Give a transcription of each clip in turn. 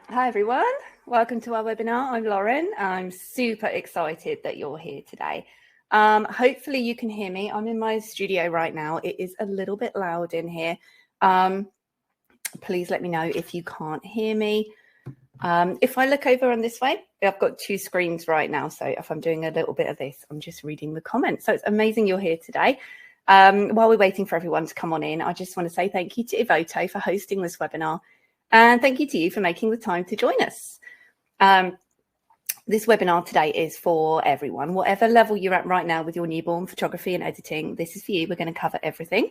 Hi everyone, welcome to our webinar. I'm Lauren. I'm super excited that you're here today. Hopefully you can hear me. I'm in my studio right now. It is a little bit loud in here. Please let me know if you can't hear me. If I look over on this way, I've got two screens right now. So if I'm doing a little bit of this, I'm just reading the comments. So it's amazing you're here today. While we're waiting for everyone to come on in, I just want to say thank you to Evoto for hosting this webinar. And thank you to you for making the time to join us. This webinar today is for everyone. Whatever level you're at right now with your newborn photography and editing, this is for you. We're going to cover everything.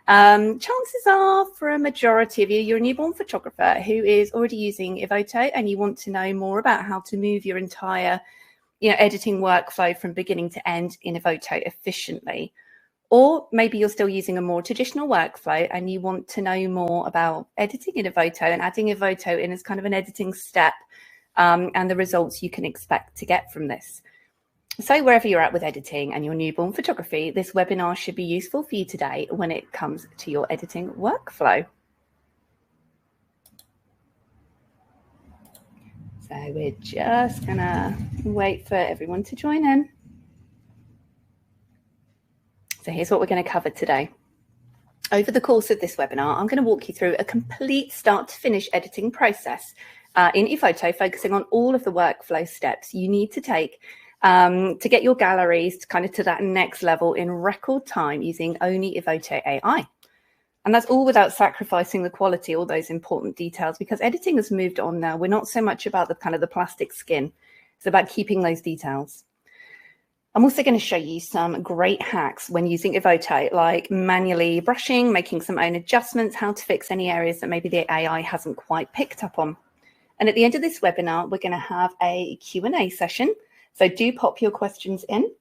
Chances are for a majority of you, you're a newborn photographer who is already using Evoto and you want to know more about how to move your entire editing workflow from beginning to end in Evoto efficiently. Or maybe you're still using a more traditional workflow and you want to know more about editing in Evoto and adding Evoto in as kind of an editing step and the results you can expect to get from this. So wherever you're at with editing and your newborn photography, this webinar should be useful for you today when it comes to your editing workflow. So we're just gonna wait for everyone to join in. So here's what we're going to cover today. Over the course of this webinar, I'm going to walk you through a complete start to finish editing process in Evoto, focusing on all of the workflow steps you need to take to get your galleries to that next level in record time using only Evoto AI. And that's all without sacrificing the quality, all those important details, because editing has moved on now. We're not so much about the plastic skin. It's about keeping those details. I'm also going to show you some great hacks when using Evoto, like manually brushing, making some own adjustments, how to fix any areas that maybe the AI hasn't quite picked up on. And at the end of this webinar, we're going to have a Q&A session. So do pop your questions in.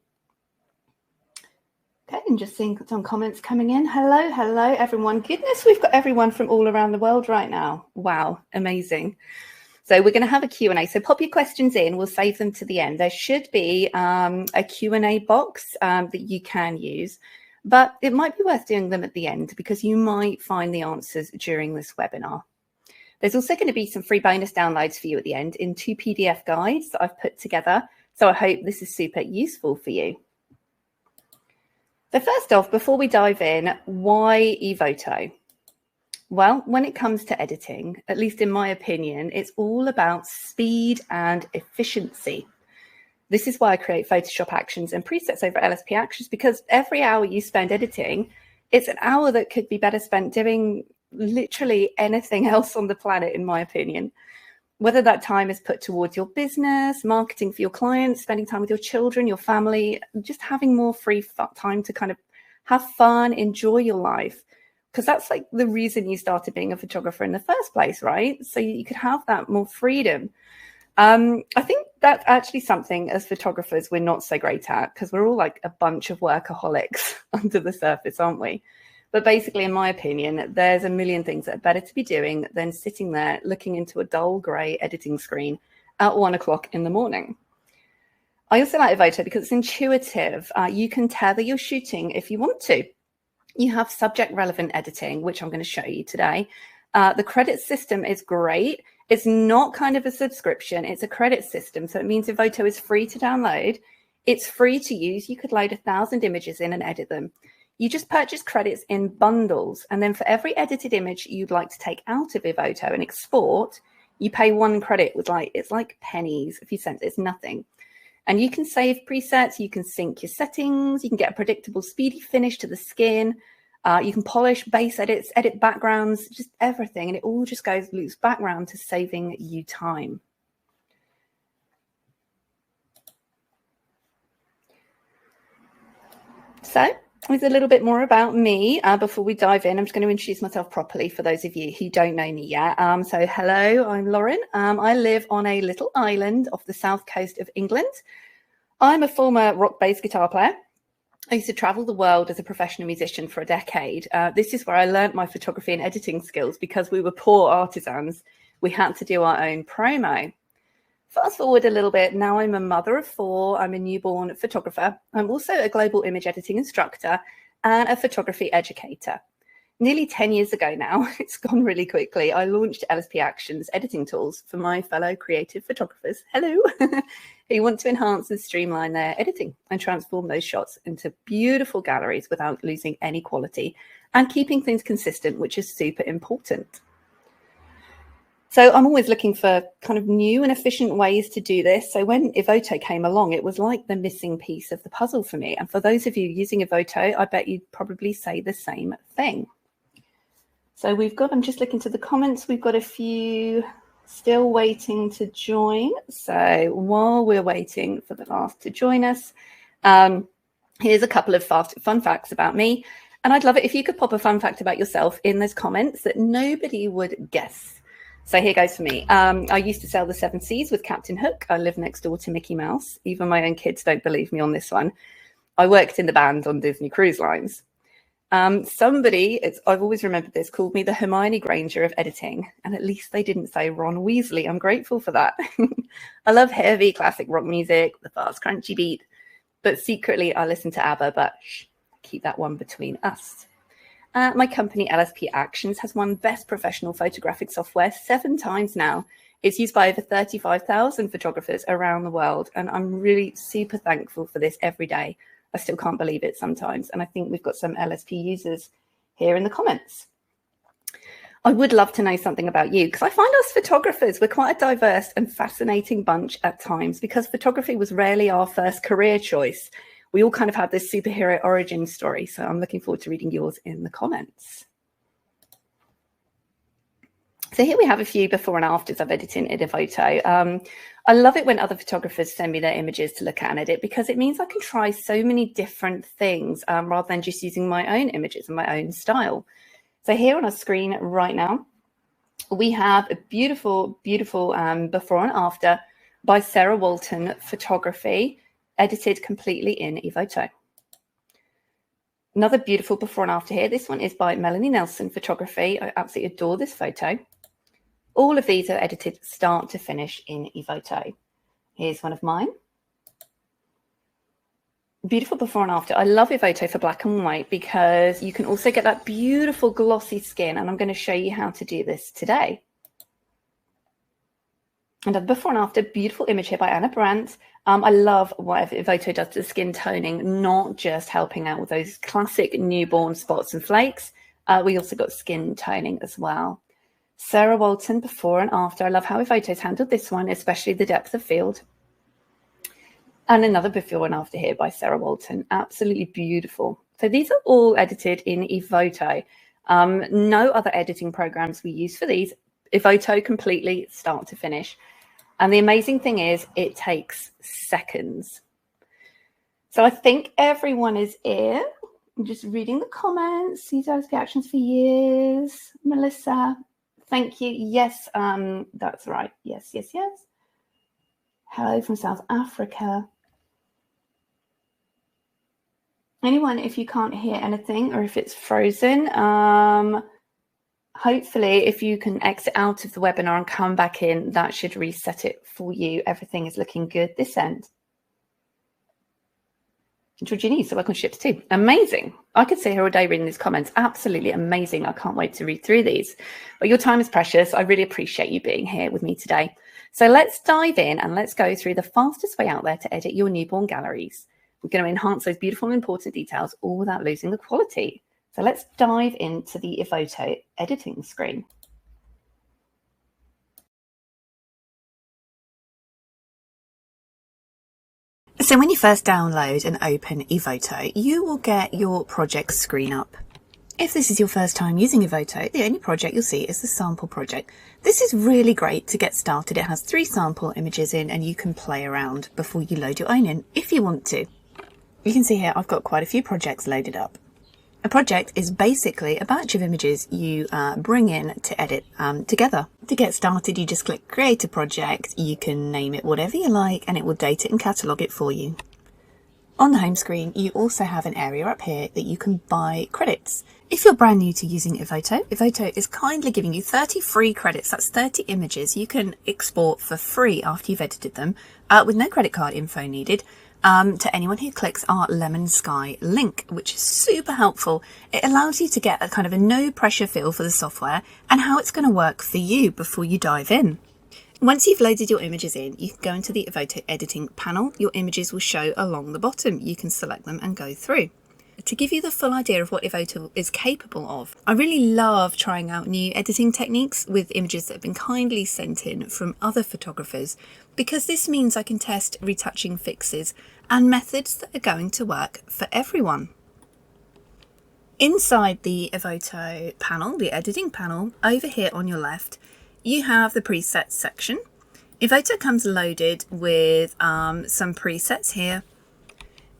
Okay, and just seeing some comments coming in. Hello, everyone. Goodness, we've got everyone from all around the world right now. Wow, amazing. So we're going to have a Q&A. So pop your questions in. We'll save them to the end. There should be a Q&A box that you can use, but it might be worth doing them at the end because you might find the answers during this webinar. There's also going to be some free bonus downloads for you at the end in 2 PDF guides that I've put together. So I hope this is super useful for you. So first off, before we dive in, why Evoto? Well, when it comes to editing, at least in my opinion, it's all about speed and efficiency. This is why I create Photoshop actions and presets over LSP Actions, because every hour you spend editing, it's an hour that could be better spent doing literally anything else on the planet, in my opinion. Whether that time is put towards your business, marketing for your clients, spending time with your children, your family, just having more free time to have fun, enjoy your life. Because that's the reason you started being a photographer in the first place, right? So you could have that more freedom. I think that's actually something as photographers we're not so great at, because we're all like a bunch of workaholics under the surface, aren't we? But basically, in my opinion, there's a million things that are better to be doing than sitting there looking into a dull grey editing screen at 1 o'clock in the morning. I also like Evoto because it's intuitive. You can tether your shooting if you want to. You have subject relevant editing, which I'm going to show you today. The credit system is great. It's not a subscription. It's a credit system. So it means Evoto is free to download. It's free to use. You could load 1,000 images in and edit them. You just purchase credits in bundles. And then for every edited image you'd like to take out of Evoto and export, you pay 1 credit with it's like pennies. If you send it's nothing. And you can save presets, you can sync your settings, you can get a predictable, speedy finish to the skin, you can polish base edits, edit backgrounds, just everything. And it all just loops back around to saving you time. So here's a little bit more about me before we dive in. I'm just going to introduce myself properly for those of you who don't know me yet. So hello, I'm Lauren. I live on a little island off the south coast of England. I'm a former rock-based guitar player. I used to travel the world as a professional musician for a decade. This is where I learned my photography and editing skills because we were poor artisans. We had to do our own promo. Fast forward a little bit, now I'm a mother of 4, I'm a newborn photographer. I'm also a global image editing instructor and a photography educator. nearly 10 years ago now, it's gone really quickly, I launched LSP Actions editing tools for my fellow creative photographers, hello, who want to enhance and streamline their editing and transform those shots into beautiful galleries without losing any quality and keeping things consistent, which is super important. So I'm always looking for kind of new and efficient ways to do this. So when Evoto came along, it was like the missing piece of the puzzle for me. And for those of you using Evoto, I bet you'd probably say the same thing. So we've got, I'm just looking to the comments, we've got a few still waiting to join. So while we're waiting for the last to join us, here's a couple of fun facts about me. And I'd love it if you could pop a fun fact about yourself in those comments that nobody would guess. So here goes for me. I used to sail the seven seas with Captain Hook. I live next door to Mickey Mouse. Even my own kids don't believe me on this one. I worked in the band on Disney Cruise Lines. Somebody, I've always remembered this, called me the Hermione Granger of editing. And at least they didn't say Ron Weasley. I'm grateful for that. I love heavy classic rock music, the fast crunchy beat. But secretly I listen to ABBA, but shh, keep that one between us. My company, LSP Actions, has won Best Professional Photographic Software 7 times now. It's used by over 35,000 photographers around the world, and I'm really super thankful for this every day. I still can't believe it sometimes, and I think we've got some LSP users here in the comments. I would love to know something about you, because I find us photographers, we're quite a diverse and fascinating bunch at times, because photography was rarely our first career choice. We all kind of have this superhero origin story. So I'm looking forward to reading yours in the comments. So here we have a few before and afters of editing in Evoto. I love it when other photographers send me their images to look at and edit, because it means I can try so many different things rather than just using my own images and my own style. So here on our screen right now, we have a beautiful, beautiful before and after by Sarah Walton Photography, edited completely in Evoto. Another beautiful before and after here. This one is by Melanie Nelson Photography. I absolutely adore this photo. All of these are edited start to finish in Evoto. Here's one of mine. Beautiful before and after. I love Evoto for black and white because you can also get that beautiful glossy skin, and I'm going to show you how to do this today. And a before and after, beautiful image here by Anna Brandt. I love what Evoto does to the skin toning, not just helping out with those classic newborn spots and flakes. We also got skin toning as well. Sarah Walton, before and after. I love how Evoto's handled this one, especially the depth of field. And another before and after here by Sarah Walton. Absolutely beautiful. So these are all edited in Evoto. No other editing programs we use for these. Evoto completely start to finish. And the amazing thing is it takes seconds. So I think everyone is here. I'm just reading the comments. See LSP Actions for years. Melissa, thank you. Yes, that's right. Yes, yes, yes. Hello from South Africa. Anyone, if you can't hear anything or if it's frozen, hopefully if you can exit out of the webinar and come back in, that should reset it for you. Everything is looking good this end. Georgini, so welcome to Ships too. Amazing. I could sit here all day reading these comments. Absolutely amazing. I can't wait to read through these. But your time is precious. I really appreciate you being here with me today. So let's dive in and let's go through the fastest way out there to edit your newborn galleries. We're going to enhance those beautiful and important details all without losing the quality. So let's dive into the Evoto editing screen. So when you first download and open Evoto, you will get your project screen up. If this is your first time using Evoto, the only project you'll see is the sample project. This is really great to get started. It has 3 sample images in and you can play around before you load your own in if you want to. You can see here I've got quite a few projects loaded up. A project is basically a batch of images you bring in to edit together. To get started, you just click Create a Project. You can name it whatever you like and it will date it and catalogue it for you. On the home screen, you also have an area up here that you can buy credits. If you're brand new to using Evoto, Evoto is kindly giving you 30 free credits. That's 30 images you can export for free after you've edited them with no credit card info needed. to anyone who clicks our Lemon Sky link, which is super helpful. It allows you to get a kind of a no pressure feel for the software and how it's going to work for you before you dive in. Once you've loaded your images in, you can go into the Evoto editing panel. Your images will show along the bottom. You can select them and go through. To give you the full idea of what Evoto is capable of, I really love trying out new editing techniques with images that have been kindly sent in from other photographers, because this means I can test retouching fixes and methods that are going to work for everyone. Inside the Evoto panel, the editing panel, over here on your left, you have the presets section. Evoto comes loaded with some presets here,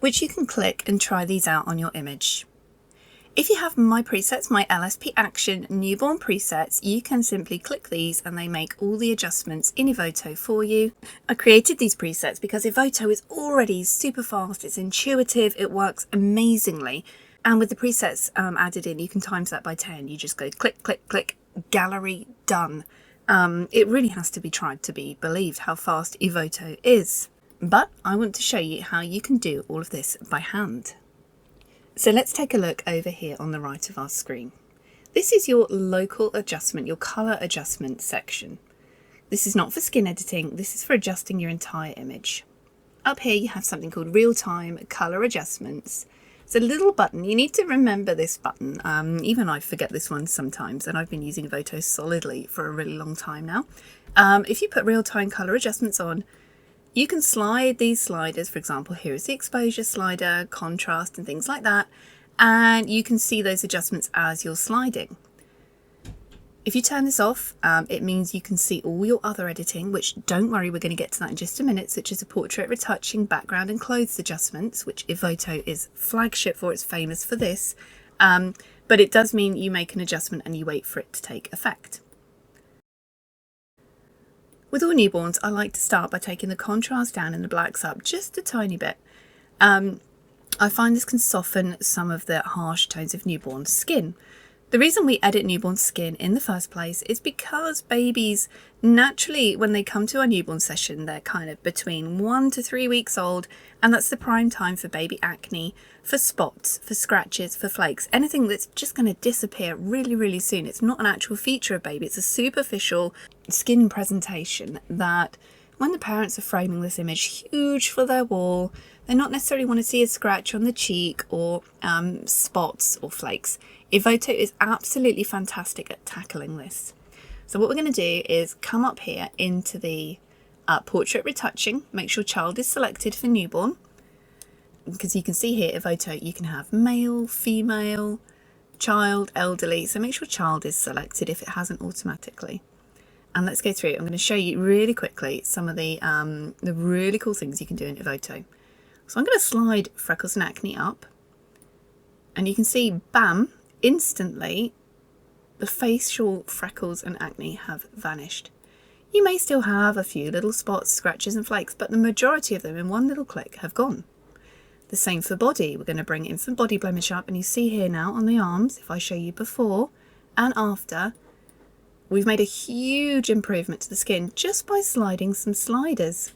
which you can click and try these out on your image. If you have my presets, my LSP Action newborn presets, you can simply click these and they make all the adjustments in Evoto for you. I created these presets because Evoto is already super fast, it's intuitive, it works amazingly. And with the presets added in, you can times that by 10. You just go click, click, click, gallery, done. It really has to be tried to be believed how fast Evoto is. But I want to show you how you can do all of this by hand. So let's take a look over here on the right of our screen. This is your local adjustment, your colour adjustment section. This is not for skin editing, this is for adjusting your entire image. Up here you have something called real-time colour adjustments. It's a little button. You need to remember this button. Even I forget this one sometimes, and I've been using Evoto solidly for a really long time now. If you put real-time colour adjustments on, you can slide these sliders. For example, here is the exposure slider, contrast and things like that, and you can see those adjustments as you're sliding. If you turn this off, it means you can see all your other editing, which don't worry, we're going to get to that in just a minute, such as the portrait retouching, background and clothes adjustments, which Evoto is flagship for, it's famous for this, but it does mean you make an adjustment and you wait for it to take effect. With all newborns, I like to start by taking the contrast down and the blacks up just a tiny bit. I find this can soften some of the harsh tones of newborn skin. The reason we edit newborn skin in the first place is because babies naturally, when they come to our newborn session, they're kind of between 1 to 3 weeks old, and that's the prime time for baby acne, for spots, for scratches, for flakes, anything that's just going to disappear really, really soon. It's not an actual feature of baby, it's a superficial skin presentation that when the parents are framing this image huge for their wall, they not necessarily want to see a scratch on the cheek or spots or flakes. Evoto is absolutely fantastic at tackling this. So what we're going to do is come up here into the portrait retouching, make sure child is selected for newborn, because you can see here Evoto you can have male, female, child, elderly, so make sure child is selected if it hasn't automatically. And let's go through. I'm going to show you really quickly some of the really cool things you can do in Evoto. So I'm going to slide freckles and acne up, and you can see, bam, instantly the facial freckles and acne have vanished. You may still have a few little spots, scratches and flakes, but the majority of them in one little click have gone. The same for body. We're going to bring infant body blemish up, and you see here now on the arms, if I show you before and after, we've made a huge improvement to the skin just by sliding some sliders.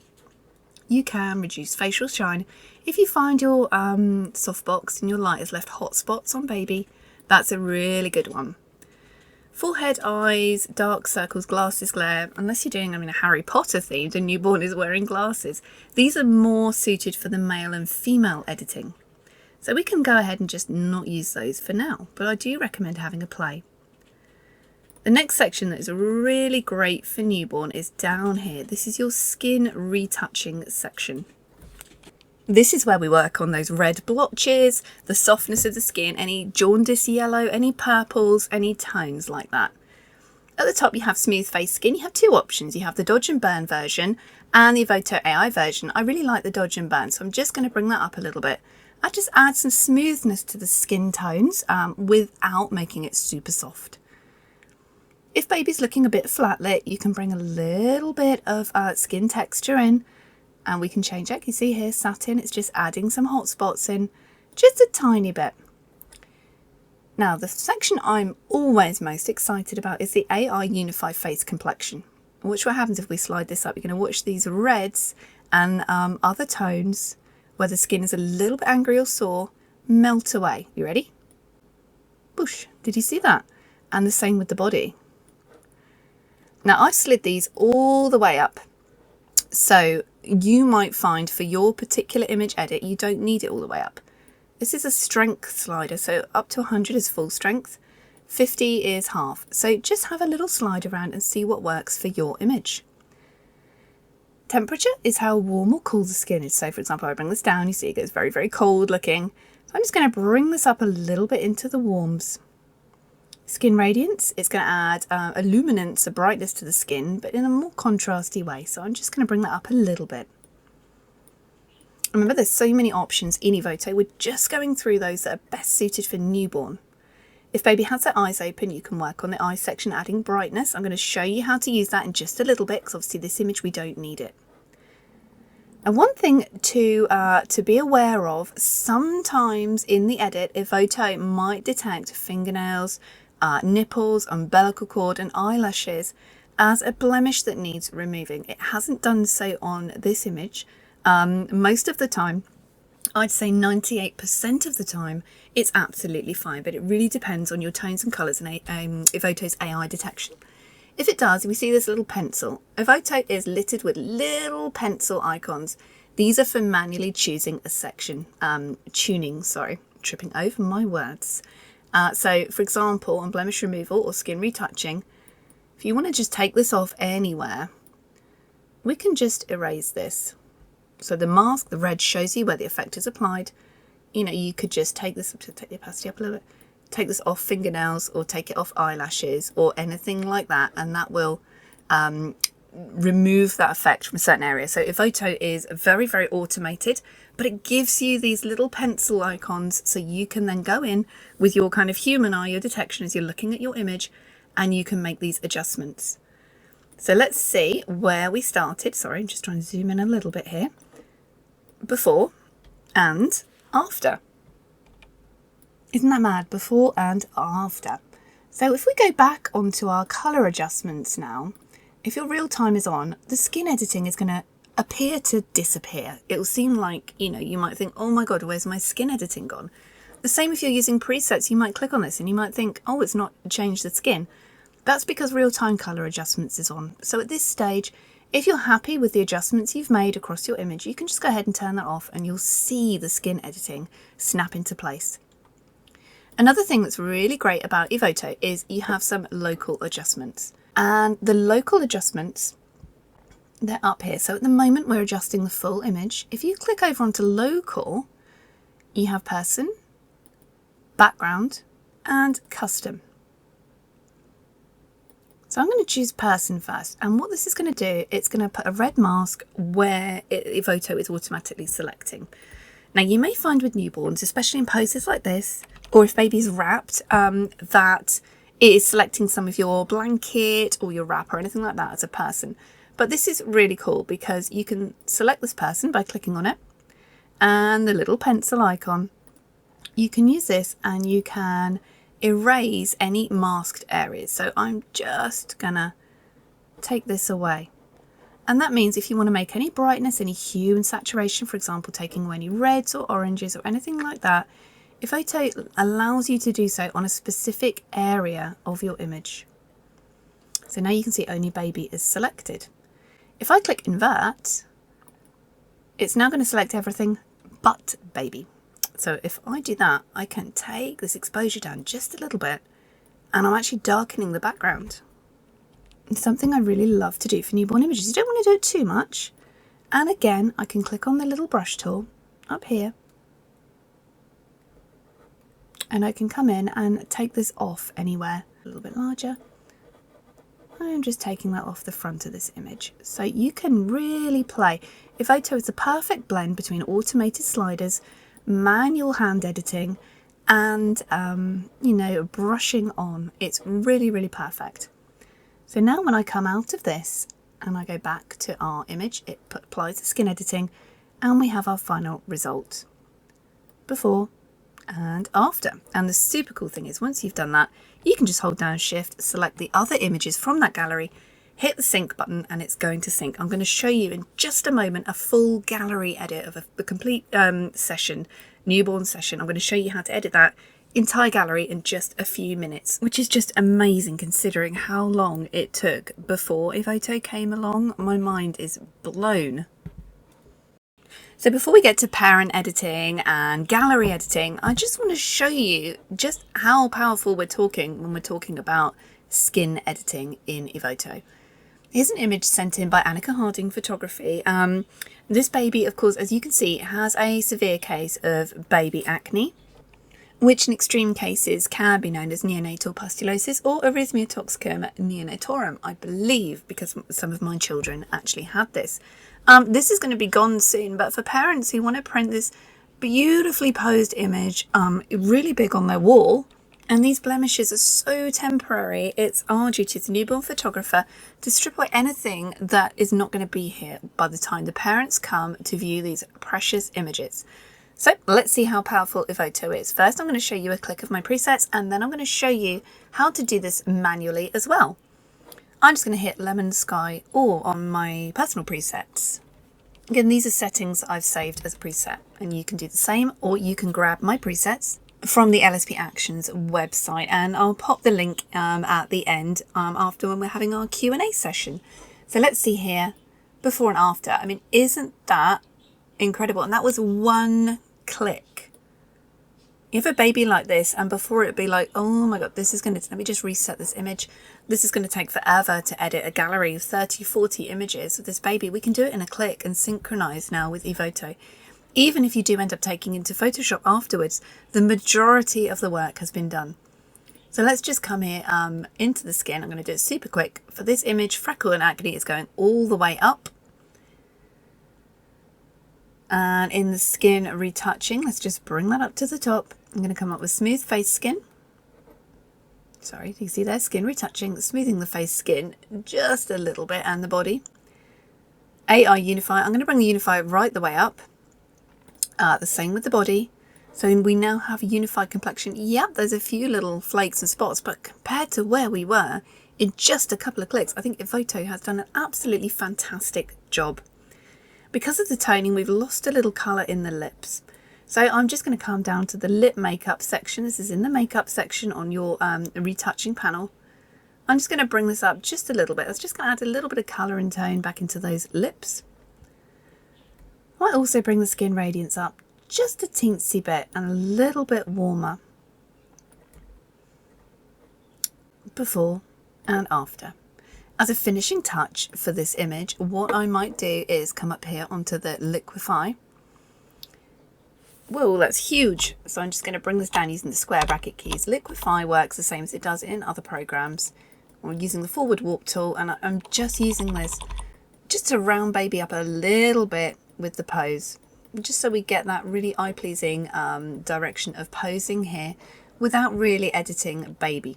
You can reduce facial shine. If you find your softbox and your light has left hot spots on baby, that's a really good one. Forehead, eyes, dark circles, glasses glare, unless you're doing a Harry Potter themed and newborn is wearing glasses, these are more suited for the male and female editing. So we can go ahead and just not use those for now, but I do recommend having a play. The next section that is really great for newborn is down here. This is your skin retouching section. This is where we work on those red blotches, the softness of the skin, any jaundice yellow, any purples, any tones like that. At the top you have smooth face skin. You have two options. You have the dodge and burn version and the Evoto AI version. I really like the dodge and burn, so I'm just going to bring that up a little bit. I just add some smoothness to the skin tones without making it super soft. If baby's looking a bit flat lit, you can bring a little bit of skin texture in, and we can change it. You see here, satin, it's just adding some hot spots in, just a tiny bit. Now, the section I'm always most excited about is the AI Unify Face Complexion. Watch what happens if we slide this up. You're going to watch these reds and other tones where the skin is a little bit angry or sore, melt away. You ready? Boosh. Did you see that? And the same with the body. Now I've slid these all the way up. So you might find for your particular image edit, you don't need it all the way up. This is a strength slider, so up to 100 is full strength, 50 is half. So just have a little slide around and see what works for your image. Temperature is how warm or cool the skin is. So for example, I bring this down, you see it gets very, very cold looking. So I'm just going to bring this up a little bit into the warms. Skin radiance, it's going to add a luminance, a brightness to the skin, but in a more contrasty way. So I'm just going to bring that up a little bit. Remember, there's so many options in Evoto. We're just going through those that are best suited for newborn. If baby has their eyes open, you can work on the eye section, adding brightness. I'm going to show you how to use that in just a little bit, because obviously this image, we don't need it. And one thing to be aware of, sometimes in the edit, Evoto might detect fingernails, nipples, umbilical cord and eyelashes as a blemish that needs removing. It hasn't done so on this image. Most of the time, I'd say 98% of the time, it's absolutely fine, but it really depends on your tones and colours and Evoto's AI detection. If it does, we see this little pencil. Evoto is littered with little pencil icons. These are for manually choosing a section, tuning, sorry, tripping over my words. So for example, on blemish removal or skin retouching, if you want to just take this off anywhere, we can just erase this. So the mask, the red, shows you where the effect is applied. You know, you could just take this, to take the opacity up a little bit, take this off fingernails or take it off eyelashes or anything like that, and that will remove that effect from a certain area. So Evoto is very, very automated, but it gives you these little pencil icons so you can then go in with your kind of human eye, your detection as you're looking at your image, and you can make these adjustments. So let's see where we started. Sorry, I'm just trying to zoom in a little bit here. Before and after. Isn't that mad? Before and after. So if we go back onto our colour adjustments now, if your real time is on, the skin editing is going to appear to disappear. It will seem like, you know, you might think, oh my God, where's my skin editing gone? The same if you're using presets, you might click on this and you might think, oh, it's not changed the skin. That's because real time colour adjustments is on. So at this stage, if you're happy with the adjustments you've made across your image, you can just go ahead and turn that off and you'll see the skin editing snap into place. Another thing that's really great about Evoto is you have some local adjustments. And the local adjustments, they're up here. So at the moment we're adjusting the full image. If you click over onto local, you have person, background and custom. So I'm going to choose person first, and what this is going to do, it's going to put a red mask where Evoto is automatically selecting. Now you may find with newborns, especially in poses like this, or if baby's wrapped, that it is selecting some of your blanket or your wrap or anything like that as a person. But this is really cool because you can select this person by clicking on it, and the little pencil icon, you can use this and you can erase any masked areas. So I'm just gonna take this away, and that means if you want to make any brightness, any hue and saturation, for example taking away any reds or oranges or anything like that, Evoto allows you to do so on a specific area of your image. So now you can see only baby is selected. If I click invert, it's now going to select everything but baby. So if I do that, I can take this exposure down just a little bit, and I'm actually darkening the background. It's something I really love to do for newborn images. You don't want to do it too much. And again, I can click on the little brush tool up here, and I can come in and take this off anywhere. A little bit larger. I'm just taking that off the front of this image. So you can really play. Evoto is the perfect blend between automated sliders, manual hand editing, and you know, brushing on. It's really, really perfect. So now when I come out of this and I go back to our image, it applies the skin editing, and we have our final result before and after. And the super cool thing is, once you've done that, you can just hold down shift, select the other images from that gallery, hit the sync button and it's going to sync. I'm going to show you in just a moment a full gallery edit of a complete session, newborn session. I'm going to show you how to edit that entire gallery in just a few minutes, which is just amazing considering how long it took before Evoto came along. My mind is blown. So before we get to parent editing and gallery editing, I just want to show you just how powerful we're talking when we're talking about skin editing in Evoto. Here's an image sent in by Annika Harding Photography. This baby, of course, as you can see, has a severe case of baby acne, which in extreme cases can be known as neonatal pustulosis or erythema toxicum neonatorum, I believe, because some of my children actually had this. This is going to be gone soon, but for parents who want to print this beautifully posed image really big on their wall, and these blemishes are so temporary, it's our duty as a newborn photographer to strip away anything that is not going to be here by the time the parents come to view these precious images. So let's see how powerful Evoto is. First, I'm going to show you a click of my presets, and then I'm going to show you how to do this manually as well. I'm just going to hit Lemon Sky All on my personal presets. Again, these are settings I've saved as a preset, and you can do the same, or you can grab my presets from the LSP Actions website, and I'll pop the link at the end after when we're having our Q&A session. So let's see here, before and after. I mean, isn't that incredible? And that was one click. You have a baby like this, and before it'd be like, oh my god, this is going to, let me just reset this image. This is going to take forever to edit a gallery of 30, 40 images of this baby. We can do it in a click and synchronize now with Evoto. Even if you do end up taking into Photoshop afterwards, the majority of the work has been done. So let's just come here into the skin. I'm going to do it super quick. For this image, freckle and acne is going all the way up. And in the skin retouching, let's just bring that up to the top. I'm going to come up with smooth face skin. Sorry, you see there, skin retouching, smoothing the face skin just a little bit and the body. AI unify, I'm going to bring the unify right the way up. The same with the body. So we now have a unified complexion. Yep, there's a few little flakes and spots, but compared to where we were in just a couple of clicks, I think Evoto has done an absolutely fantastic job. Because of the toning, we've lost a little colour in the lips. So I'm just going to come down to the lip makeup section. This is in the makeup section on your retouching panel. I'm just going to bring this up just a little bit. It's just going to add a little bit of colour and tone back into those lips. I might also bring the skin radiance up just a teensy bit and a little bit warmer. Before and after. As a finishing touch for this image, what I might do is come up here onto the liquify. Whoa, that's huge. So I'm just going to bring this down using the square bracket keys. Liquify works the same as it does in other programs. I'm using the forward warp tool, and I'm just using this just to round baby up a little bit with the pose, just so we get that really eye-pleasing direction of posing here without really editing baby.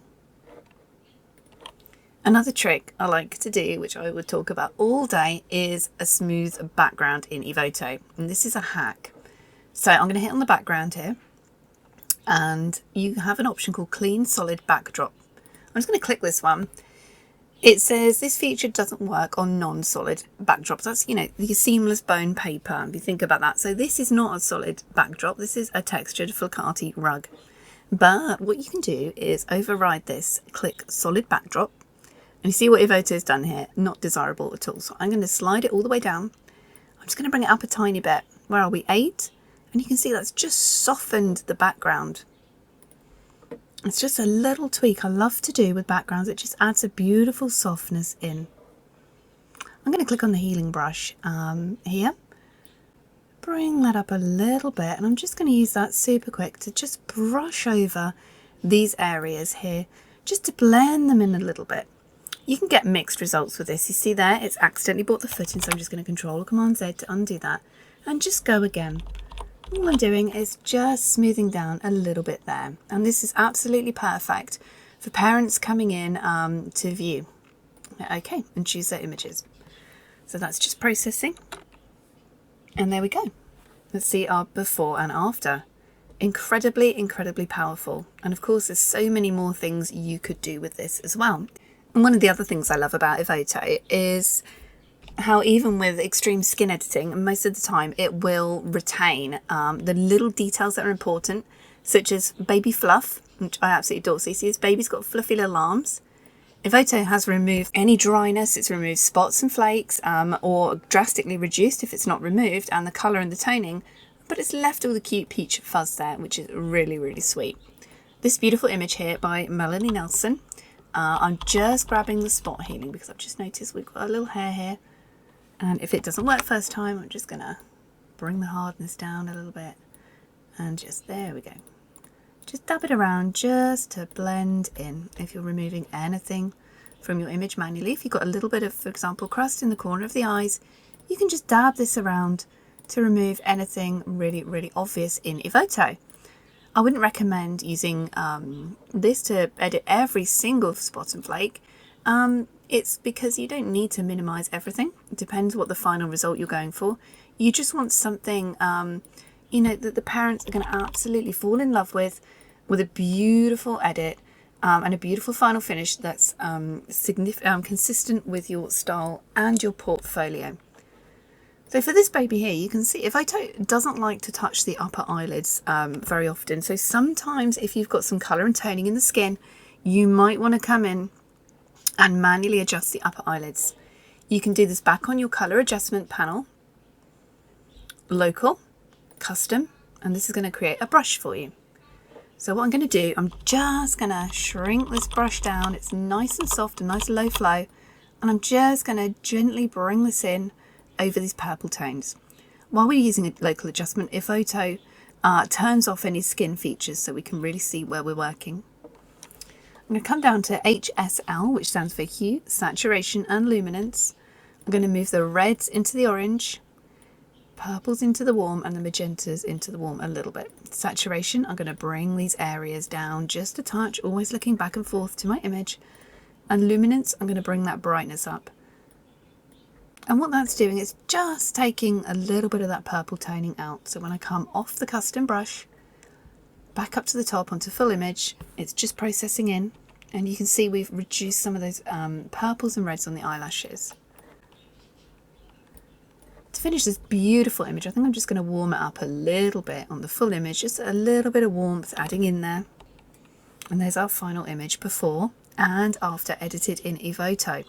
Another trick I like to do, which I would talk about all day, is a smooth background in Evoto, and this is a hack. So I'm going to hit on the background here, and you have an option called clean solid backdrop. I'm just going to click this one. It says this feature doesn't work on non-solid backdrops. That's, you know, the seamless bone paper, if you think about that. So this is not a solid backdrop. This is a textured flaccati rug. But what you can do is override this, click solid backdrop, and you see what Evoto has done here. Not desirable at all. So I'm going to slide it all the way down. I'm just going to bring it up a tiny bit. Where are we? 8. And you can see that's just softened the background. It's just a little tweak I love to do with backgrounds. It just adds a beautiful softness in. I'm going to click on the healing brush here. Bring that up a little bit, and I'm just going to use that super quick to just brush over these areas here, just to blend them in a little bit. You can get mixed results with this. You see there, it's accidentally brought the foot in, so I'm just going to Control or Command Z to undo that, and just go again. All I'm doing is just smoothing down a little bit there, and this is absolutely perfect for parents coming in to view. Okay, and choose their images. So that's just processing, and there we go. Let's see our before and after. Incredibly, incredibly powerful. And of course, there's so many more things you could do with this as well. And one of the other things I love about Evoto is how even with extreme skin editing, most of the time it will retain the little details that are important, such as baby fluff, which I absolutely adore. So you see this baby's got fluffy little arms. Evoto has removed any dryness, it's removed spots and flakes, or drastically reduced if it's not removed, and the colour and the toning, but it's left all the cute peach fuzz there, which is really, really sweet. This beautiful image here by Melanie Nelson. I'm just grabbing the spot healing because I've just noticed we've got a little hair here. And if it doesn't work first time, I'm just going to bring the hardness down a little bit. And just, there we go. Just dab it around just to blend in. If you're removing anything from your image manually, if you've got a little bit of, for example, crust in the corner of the eyes, you can just dab this around to remove anything really, really obvious in Evoto. I wouldn't recommend using this to edit every single spot and flake. It's because you don't need to minimize everything. It depends what the final result you're going for. You just want something, you know, that the parents are going to absolutely fall in love with a beautiful edit and a beautiful final finish that's consistent with your style and your portfolio. So for this baby here, you can see Evoto doesn't like to touch the upper eyelids very often. So sometimes if you've got some colour and toning in the skin, you might want to come in and manually adjust the upper eyelids. You can do this back on your colour adjustment panel, local, custom, and this is going to create a brush for you. So what I'm going to do, I'm just going to shrink this brush down. It's nice and soft and nice low flow. And I'm just going to gently bring this in over these purple tones. While we're using a local adjustment, Evoto turns off any skin features so we can really see where we're working. I'm going to come down to HSL, which stands for hue, saturation and luminance. I'm going to move the reds into the orange, purples into the warm, and the magentas into the warm a little bit. Saturation, I'm going to bring these areas down just a touch, always looking back and forth to my image. And luminance, I'm going to bring that brightness up. And what that's doing is just taking a little bit of that purple toning out. So when I come off the custom brush, back up to the top onto full image, it's just processing in. And you can see we've reduced some of those purples and reds on the eyelashes. To finish this beautiful image, I think I'm just going to warm it up a little bit on the full image, just a little bit of warmth adding in there. And there's our final image before and after edited in Evoto.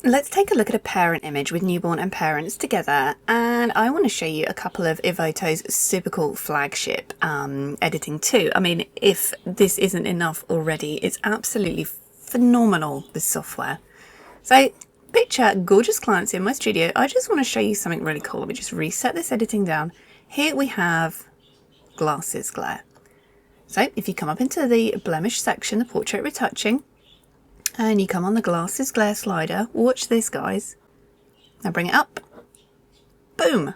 Let's take a look at a parent image with newborn and parents together, and I want to show you a couple of Evoto's super cool flagship editing too. I mean, if this isn't enough already, it's absolutely phenomenal, this software. So picture gorgeous clients in my studio. I just want to show you something really cool. Let me just reset this editing down. Here we have glasses glare. So if you come up into the blemish section, the portrait retouching, and you come on the glasses glare slider, watch this guys. Now bring it up. Boom.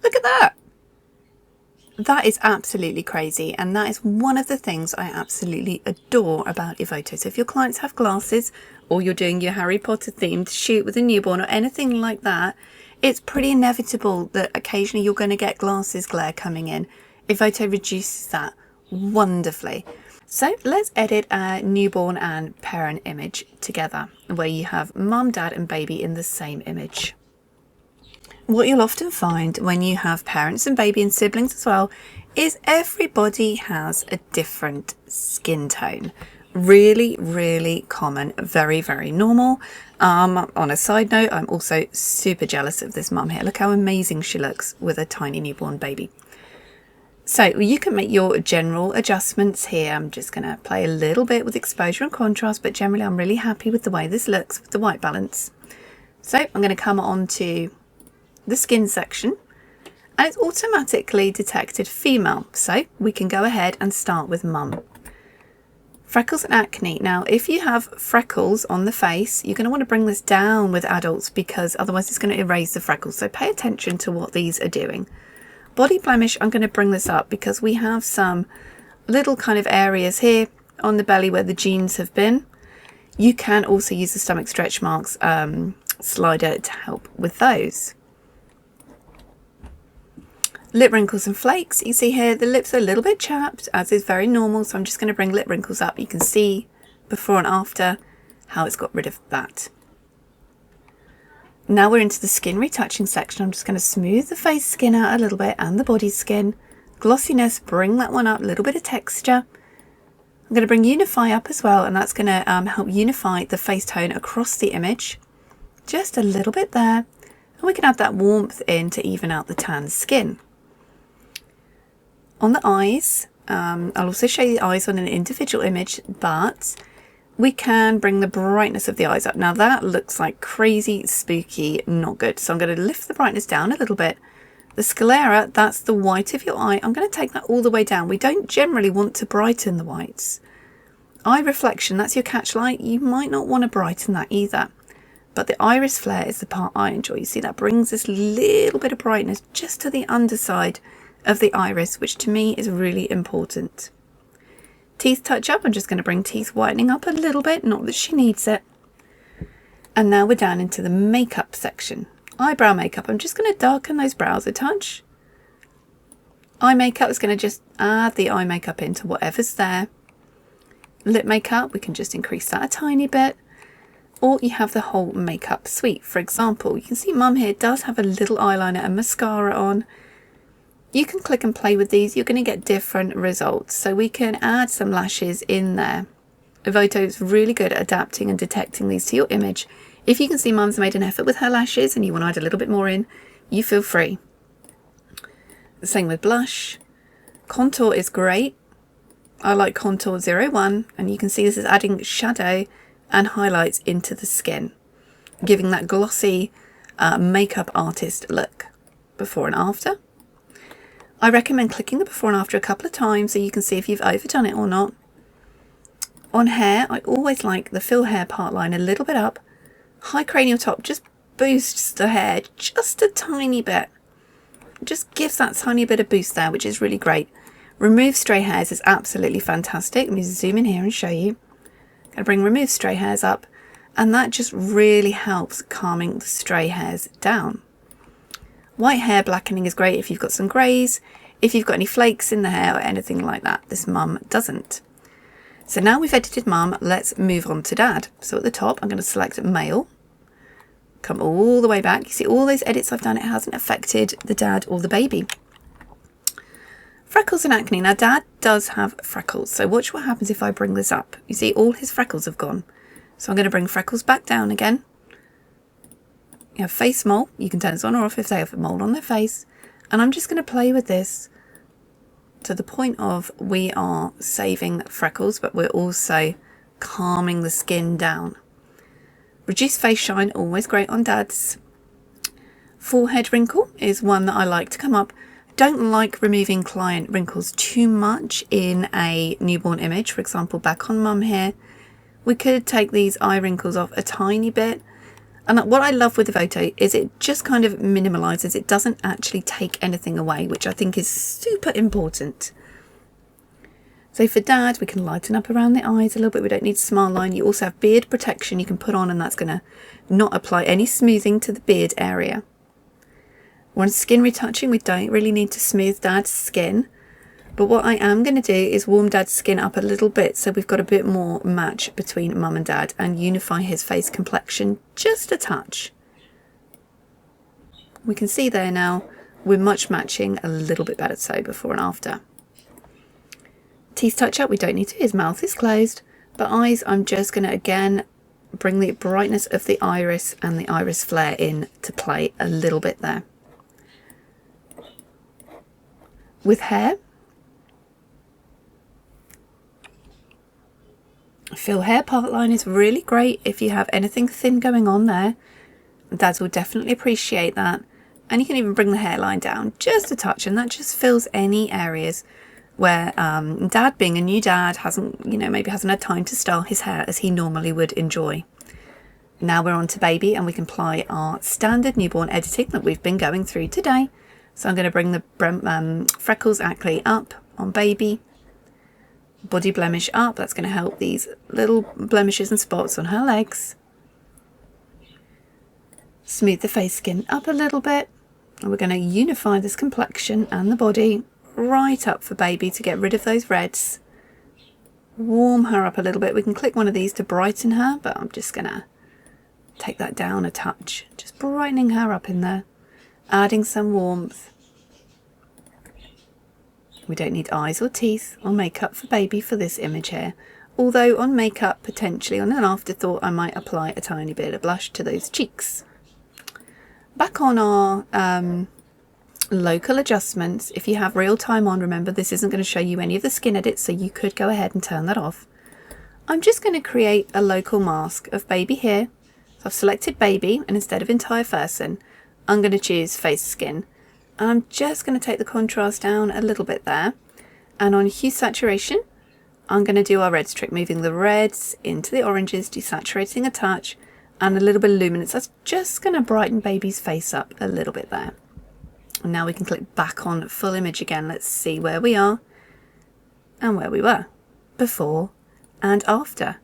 Look at that. That is absolutely crazy, and that is one of the things I absolutely adore about Evoto. So if your clients have glasses, or you're doing your Harry Potter themed shoot with a newborn or anything like that, it's pretty inevitable that occasionally you're going to get glasses glare coming in. Evoto reduces that wonderfully. So let's edit a newborn and parent image together, where you have mum, dad and baby in the same image. What you'll often find when you have parents and baby and siblings as well is everybody has a different skin tone. Really, really common, very, very normal. On a side note, I'm also super jealous of this mum here. Look how amazing she looks with a tiny newborn baby. So you can make your general adjustments here. I'm just going to play a little bit with exposure and contrast, but generally I'm really happy with the way this looks with the white balance. So I'm going to come on to the skin section, and it's automatically detected female. So we can go ahead and start with mum. Freckles and acne. Now, if you have freckles on the face, you're going to want to bring this down with adults because otherwise it's going to erase the freckles. So pay attention to what these are doing. Body blemish, I'm going to bring this up because we have some little kind of areas here on the belly where the jeans have been. You can also use the stomach stretch marks slider to help with those. Lip wrinkles and flakes. You see here the lips are a little bit chapped, as is very normal, so I'm just going to bring lip wrinkles up. You can see before and after. how it's got rid of that. Now we're into the skin retouching section. I'm just going to smooth the face skin out a little bit and the body skin. Glossiness, bring that one up, a little bit of texture. I'm going to bring unify up as well, and that's going to help unify the face tone across the image. Just a little bit there. And we can add that warmth in to even out the tan skin. On the eyes, I'll also show you the eyes on an individual image, but we can bring the brightness of the eyes up. Now that looks like crazy, spooky, not good. So I'm going to lift the brightness down a little bit. The sclera, that's the white of your eye. I'm going to take that all the way down. We don't generally want to brighten the whites. Eye reflection, that's your catch light. You might not want to brighten that either. But the iris flare is the part I enjoy. You see, that brings this little bit of brightness just to the underside of the iris, which to me is really important. Teeth touch up. I'm just going to bring teeth whitening up a little bit, not that she needs it. And now we're down into the makeup section. Eyebrow makeup, I'm just going to darken those brows a touch. Eye makeup is going to just add the eye makeup into whatever's there. Lip makeup, we can just increase that a tiny bit. Or you have the whole makeup suite. For example, you can see Mum here does have a little eyeliner and mascara on. You can click and play with these. You're going to get different results. So we can add some lashes in there. Evoto is really good at adapting and detecting these to your image. If you can see Mum's made an effort with her lashes and you want to add a little bit more in, you feel free. The same with blush. Contour is great. I like Contour 01, and you can see this is adding shadow and highlights into the skin, giving that glossy makeup artist look. Before and after. I recommend clicking the before and after a couple of times so you can see if you've overdone it or not. On hair, I always like the fill hair part line a little bit up. High cranial top just boosts the hair just a tiny bit. Just gives that tiny bit of boost there, which is really great. Remove stray hairs is absolutely fantastic. Let me zoom in here and show you. I'm going to bring remove stray hairs up, and that just really helps calming the stray hairs down. White hair blackening is great if you've got some greys, if you've got any flakes in the hair or anything like that. This Mum doesn't. So now we've edited Mum, let's move on to Dad. So at the top, I'm going to select male, come all the way back. You see all those edits I've done, it hasn't affected the dad or the baby. Freckles and acne. Now Dad does have freckles. So watch what happens if I bring this up. You see all his freckles have gone. So I'm going to bring freckles back down again. You have face mole. You can turn this on or off if they have a mole on their face. And I'm just going to play with this to the point of we are saving freckles, but we're also calming the skin down. Reduce face shine, always great on Dads. Forehead wrinkle is one that I like to come up. Don't like removing client wrinkles too much in a newborn image. For example, back on Mum here, we could take these eye wrinkles off a tiny bit. And what I love with Evoto is it just kind of minimalizes. It doesn't actually take anything away, which I think is super important. So for Dad, we can lighten up around the eyes a little bit. We don't need smile line. You also have beard protection you can put on, and that's going to not apply any smoothing to the beard area. We're on skin retouching. We don't really need to smooth Dad's skin. But what I am going to do is warm Dad's skin up a little bit so we've got a bit more match between Mum and Dad, and unify his face complexion just a touch. We can see there now we're much matching a little bit better, so before and after. Teeth touch up, we don't need to, his mouth is closed. But eyes, I'm just going to again bring the brightness of the iris and the iris flare in to play a little bit there. With hair, fill hair part line is really great if you have anything thin going on there. Dads will definitely appreciate that. And you can even bring the hairline down just a touch, and that just fills any areas where Dad, being a new dad, maybe hasn't had time to style his hair as he normally would enjoy. Now we're on to baby, and we can apply our standard newborn editing that we've been going through today. So I'm going to bring the freckles acne up on baby. Body blemish up, that's going to help these little blemishes and spots on her legs. Smooth the face skin up a little bit, and we're going to unify this complexion and the body right up for baby to get rid of those reds. warm her up a little bit. We can click one of these to brighten her, but I'm just gonna take that down a touch, just brightening her up in there, adding some warmth. We don't need eyes or teeth or makeup for baby for this image here, although on makeup, potentially on an afterthought, I might apply a tiny bit of blush to those cheeks. Back on our local adjustments, if you have real time on, remember this isn't going to show you any of the skin edits, so you could go ahead and turn that off. I'm just going to create a local mask of baby here. So I've selected baby, and instead of entire person, I'm going to choose face skin. And I'm just going to take the contrast down a little bit there. And on hue saturation, I'm going to do our reds trick, moving the reds into the oranges, desaturating a touch, and a little bit of luminance. That's just going to brighten baby's face up a little bit there. And now we can click back on full image again. Let's see where we are and where we were before and after.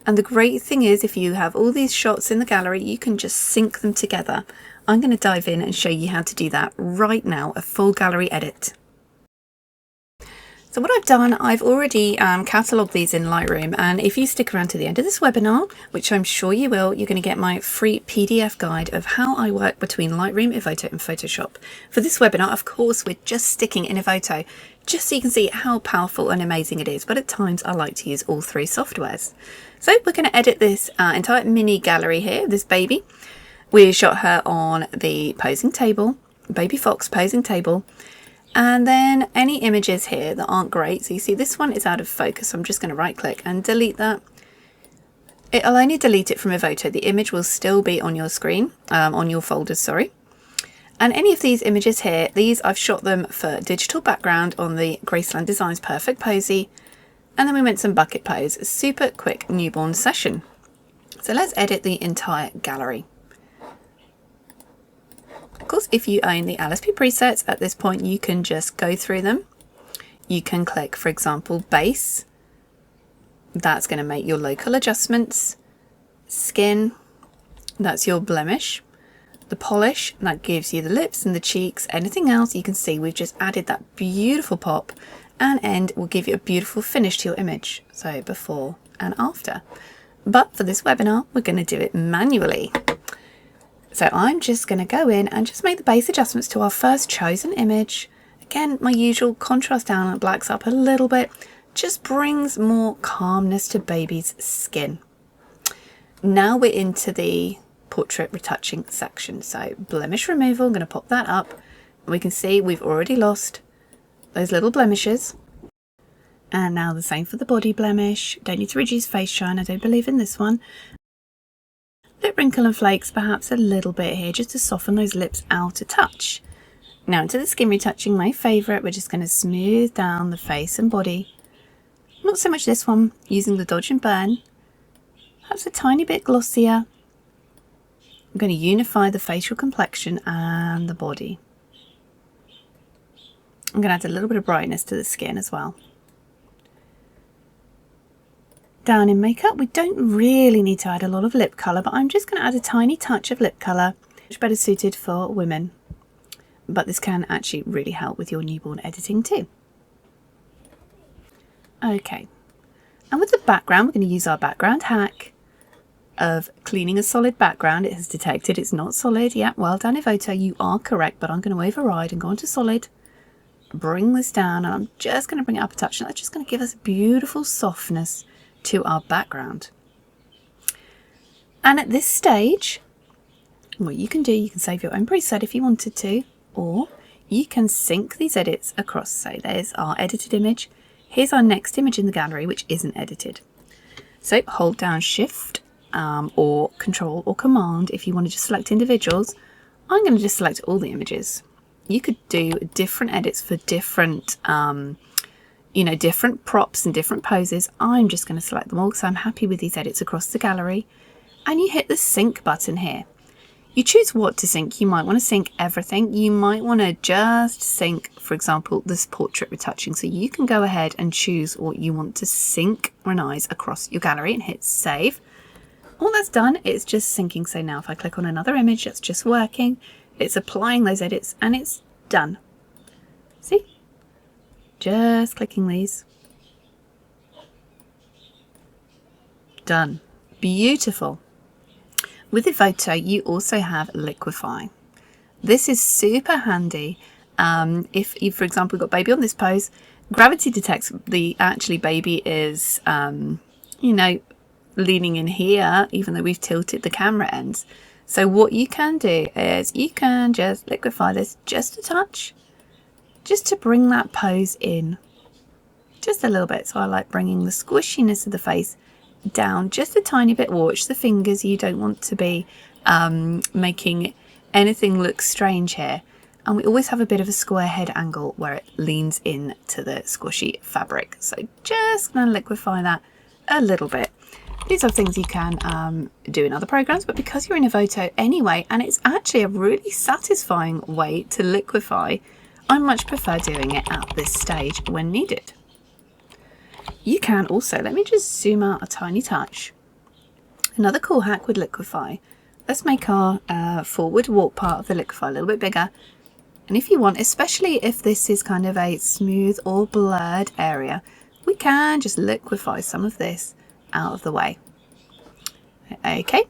And the great thing is, if you have all these shots in the gallery, you can just sync them together. I'm going to dive in and show you how to do that right now, a full gallery edit. So what I've done, I've already catalogued these in Lightroom, and if you stick around to the end of this webinar, which I'm sure you will, you're going to get my free PDF guide of how I work between Lightroom, Evoto and Photoshop. For this webinar, of course, we're just sticking in Evoto, just so you can see how powerful and amazing it is, but at times I like to use all three softwares. So we're going to edit this entire mini gallery here, this baby. We shot her on the posing table, baby fox posing table. And then any images here that aren't great, so you see this one is out of focus, so I'm just going to right click and delete that. I'll only delete it from Evoto. The image will still be on your screen, on your folders, sorry. And any of these images here, these I've shot them for digital background on the Graceland Designs Perfect Posy. And then we went some bucket pose, a super quick newborn session. So let's edit the entire gallery. Of course, if you own the LSP presets at this point, you can just go through them. You can click, for example, base. That's going to make your local adjustments. Skin, that's your blemish. The polish, that gives you the lips and the cheeks. Anything else, you can see we've just added that beautiful pop, and end will give you a beautiful finish to your image. So before and after. But for this webinar, we're going to do it manually. So I'm just going to go in and just make the base adjustments to our first chosen image. Again, my usual contrast down and blacks up a little bit, just brings more calmness to baby's skin. Now we're into the portrait retouching section. So blemish removal, I'm going to pop that up. We can see we've already lost those little blemishes. And now the same for the body blemish. Don't need to reduce face shine, I don't believe in this one. Lip wrinkle and flakes, perhaps a little bit here, just to soften those lips out a touch. Now into the skin retouching, my favourite, we're just going to smooth down the face and body. Not so much this one, using the dodge and burn. Perhaps a tiny bit glossier. I'm going to unify the facial complexion and the body. I'm going to add a little bit of brightness to the skin as well. Down in makeup, we don't really need to add a lot of lip colour, but I'm just going to add a tiny touch of lip colour, which is better suited for women. But this can actually really help with your newborn editing too. Okay, and with the background, we're going to use our background hack of cleaning a solid background. It has detected it's not solid. Yeah, well done, Evoto, you are correct, but I'm going to override and go into solid. Bring this down, and I'm just going to bring it up a touch, and that's just going to give us a beautiful softness to our background. And at this stage, what you can do, you can save your own preset if you wanted to, or you can sync these edits across. So there's our edited image. Here's our next image in the gallery, which isn't edited. So hold down Shift or Control or Command if you want to just select individuals. I'm going to just select all the images. You could do different edits for different different props and different poses. I'm just going to select them all because I'm happy with these edits across the gallery. And you hit the sync button here. You choose what to sync. You might want to sync everything. You might want to just sync, for example, this portrait retouching. So you can go ahead and choose what you want to synchronize across your gallery and hit save. All that's done, it's just syncing. So now if I click on another image that's just working, it's applying those edits and it's done. See? Just clicking these. Done. Beautiful. With Evoto, you also have liquify. This is super handy. If you, for example, got baby on this pose, gravity detects the actually baby is, you know, leaning in here, even though we've tilted the camera ends. So what you can do is you can just liquify this just a touch, just to bring that pose in just a little bit. So I like bringing the squishiness of the face down just a tiny bit. Watch the fingers. You don't want to be making anything look strange here. And we always have a bit of a square head angle where it leans in to the squishy fabric. So just going to liquefy that a little bit. These are things you can do in other programs, but because you're in Evoto anyway, and it's actually a really satisfying way to liquefy, I much prefer doing it at this stage when needed. You can also, let me just zoom out a tiny touch. Another cool hack with liquify. Let's make our forward walk part of the liquify a little bit bigger. And if you want, especially if this is kind of a smooth or blurred area, we can just liquify some of this out of the way. Okay.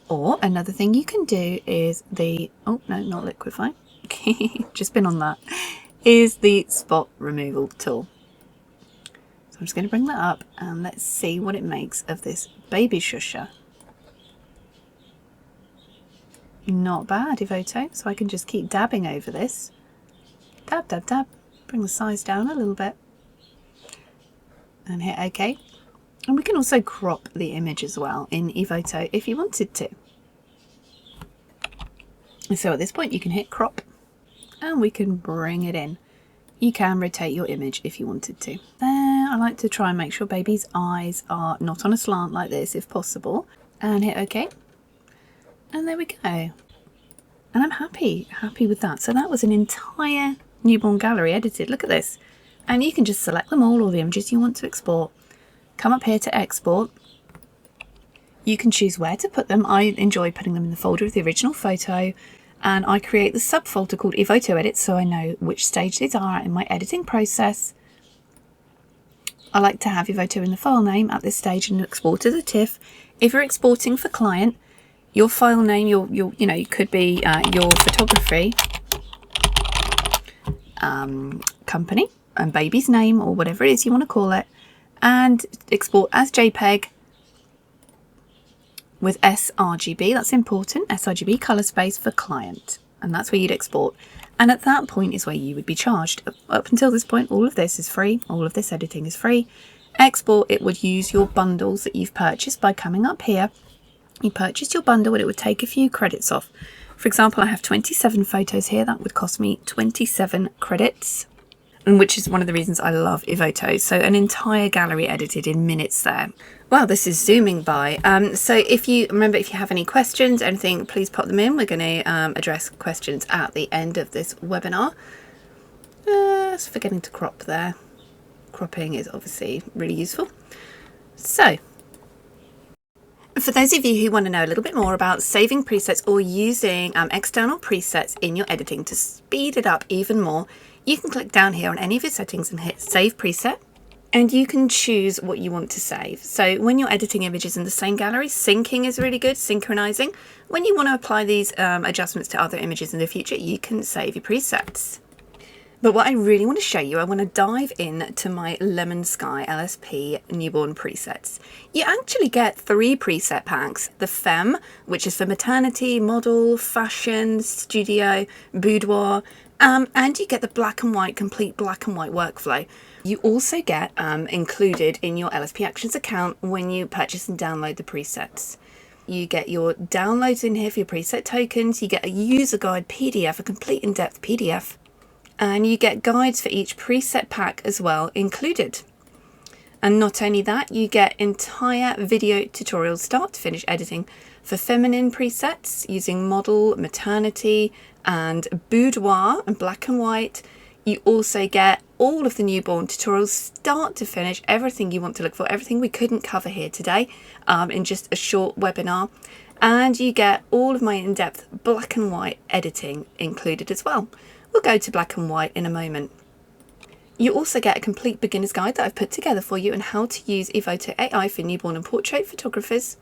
Or another thing you can do is the, oh no, not liquify. Just been on that, is the spot removal tool. So I'm just going to bring that up and let's see what it makes of this baby shusher. Not bad, Evoto. So I can just keep dabbing over this. Dab, dab, dab. Bring the size down a little bit. And hit OK. And we can also crop the image as well in Evoto if you wanted to. So at this point you can hit crop and we can bring it in. You can rotate your image if you wanted to. There, I like to try and make sure baby's eyes are not on a slant like this if possible. And hit OK. And there we go. And I'm happy with that. So that was an entire newborn gallery edited. Look at this. And you can just select them all the images you want to export. Come up here to export. You can choose where to put them. I enjoy putting them in the folder of the original photo. And I create the subfolder called Evoto Edit so I know which stage these are at in my editing process. I like to have Evoto in the file name at this stage and export as a TIFF. If you're exporting for client, your file name, you know, it could be your photography company and baby's name or whatever it is you want to call it, and export as JPEG with sRGB. That's important. sRGB color space for client, and that's where you'd export. And at that point is where you would be charged. Up until this point, all of this is free. All of this editing is free. Export, it would use your bundles that you've purchased by coming up here. You purchased your bundle and it would take a few credits off. For example, I have 27 photos here. That would cost me 27 credits, and which is one of the reasons I love Evoto. So an entire gallery edited in minutes there. Wow, this is zooming by. So if you have any questions, anything, please pop them in. We're going to address questions at the end of this webinar. Just forgetting to crop there. Cropping is obviously really useful. So for those of you who want to know a little bit more about saving presets or using external presets in your editing to speed it up even more, you can click down here on any of your settings and hit Save Preset, and you can choose what you want to save. So when you're editing images in the same gallery, syncing is really good, synchronizing. When you want to apply these adjustments to other images in the future, you can save your presets. But what I really want to show you, I want to dive into my Lemon Sky LSP newborn presets. You actually get 3 preset packs. The Femme, which is for maternity, model, fashion, studio, boudoir, and you get the black and white, complete black and white workflow. You also get included in your LSP Actions account when you purchase and download the presets. You get your downloads in here for your preset tokens. You get a user guide PDF, a complete in-depth PDF. And you get guides for each preset pack as well included. And not only that, you get entire video tutorials start to finish editing for feminine presets using model, maternity and boudoir and black and white. You also get all of the newborn tutorials start to finish, everything you want to look for, everything we couldn't cover here today in just a short webinar. And you get all of my in-depth black and white editing included as well. We'll go to black and white in a moment. You also get a complete beginner's guide that I've put together for you on how to use Evoto AI for newborn and portrait photographers.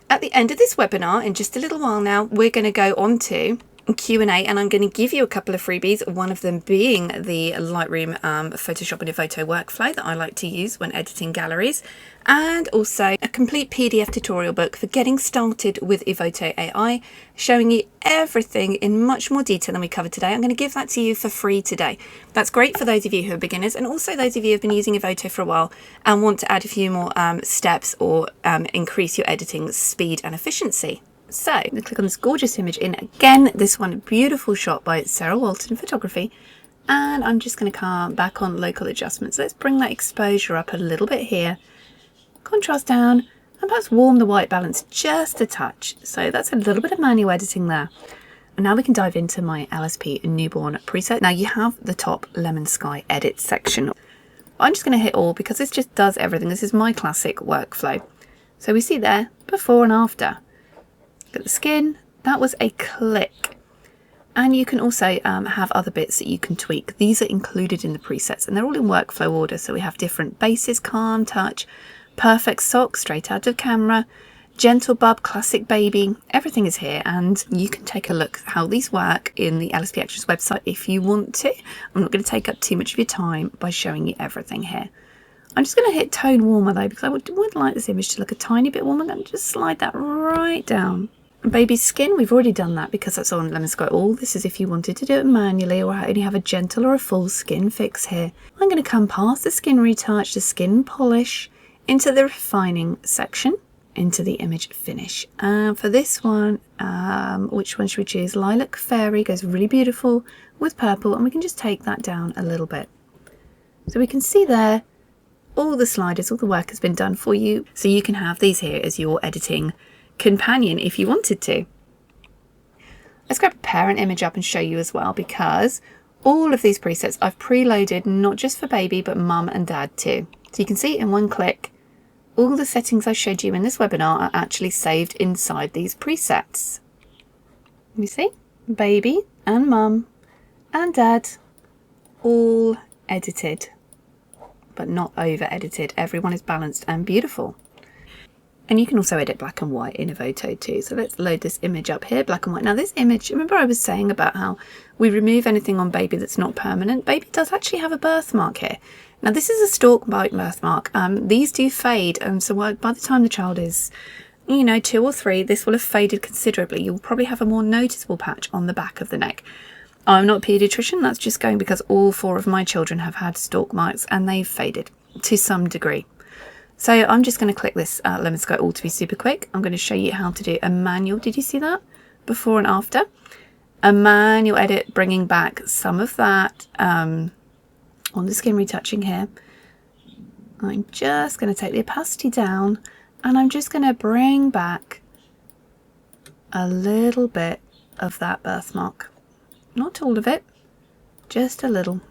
At the end of this webinar, in just a little while now, we're going to go on to Q&A, and I'm going to give you a couple of freebies, one of them being the Lightroom Photoshop and Evoto workflow that I like to use when editing galleries, and also a complete PDF tutorial book for getting started with Evoto AI, showing you everything in much more detail than we covered today. I'm going to give that to you for free today. That's great for those of you who are beginners, and also those of you who have been using Evoto for a while and want to add a few more steps or increase your editing speed and efficiency. So I'm going to click on this gorgeous image in again, this one beautiful shot by Sarah Walton Photography, and I'm just going to come back on local adjustments. Let's bring that exposure up a little bit here, contrast down, and perhaps warm the white balance just a touch. So that's a little bit of manual editing there. And now we can dive into my LSP newborn preset. Now you have the top lemon sky edit section. I'm just going to hit all because this just does everything. This is my classic workflow. So we see there before and after. Look at the skin, that was a click. And you can also have other bits that you can tweak. These are included in the presets and they're all in workflow order. So we have different bases, calm touch, perfect sock, straight out of camera, gentle bub, classic baby, everything is here. And you can take a look how these work in the LSP Actions website if you want to. I'm not going to take up too much of your time by showing you everything here. I'm just going to hit tone warmer though, because I would like this image to look a tiny bit warmer. I'm going to just slide that right down. Baby's skin, we've already done that because that's on Lemon Sky All. This is if you wanted to do it manually or only have a gentle or a full skin fix here. I'm going to come past the skin retouch, the skin polish, into the refining section, into the image finish. For this one, which one should we choose? Lilac Fairy goes really beautiful with purple, and we can just take that down a little bit. So we can see there all the sliders, all the work has been done for you. So you can have these here as your editing companion if you wanted to. Let's grab a parent image up and show you as well, because all of these presets I've preloaded not just for baby but mum and dad too. So you can see in one click all the settings I showed you in this webinar are actually saved inside these presets. You see, baby and mum and dad all edited, but not over edited. Everyone is balanced and beautiful. And you can also edit black and white in Evoto too. So let's load this image up here, black and white. Now this image, remember I was saying about how we remove anything on baby that's not permanent. Baby does actually have a birthmark here. Now this is a stalk bite birthmark. These do fade, and so by the time the child is, 2 or 3, this will have faded considerably. You'll probably have a more noticeable patch on the back of the neck. I'm not a paediatrician, that's just going because all 4 of my children have had stalk marks and they've faded to some degree. So I'm just going to click this Lemon Sky All to be super quick. I'm going to show you how to do a manual. Did you see that? Before and after. A manual edit, bringing back some of that on the skin retouching here. I'm just going to take the opacity down and I'm just going to bring back a little bit of that birthmark. Not all of it, just a little.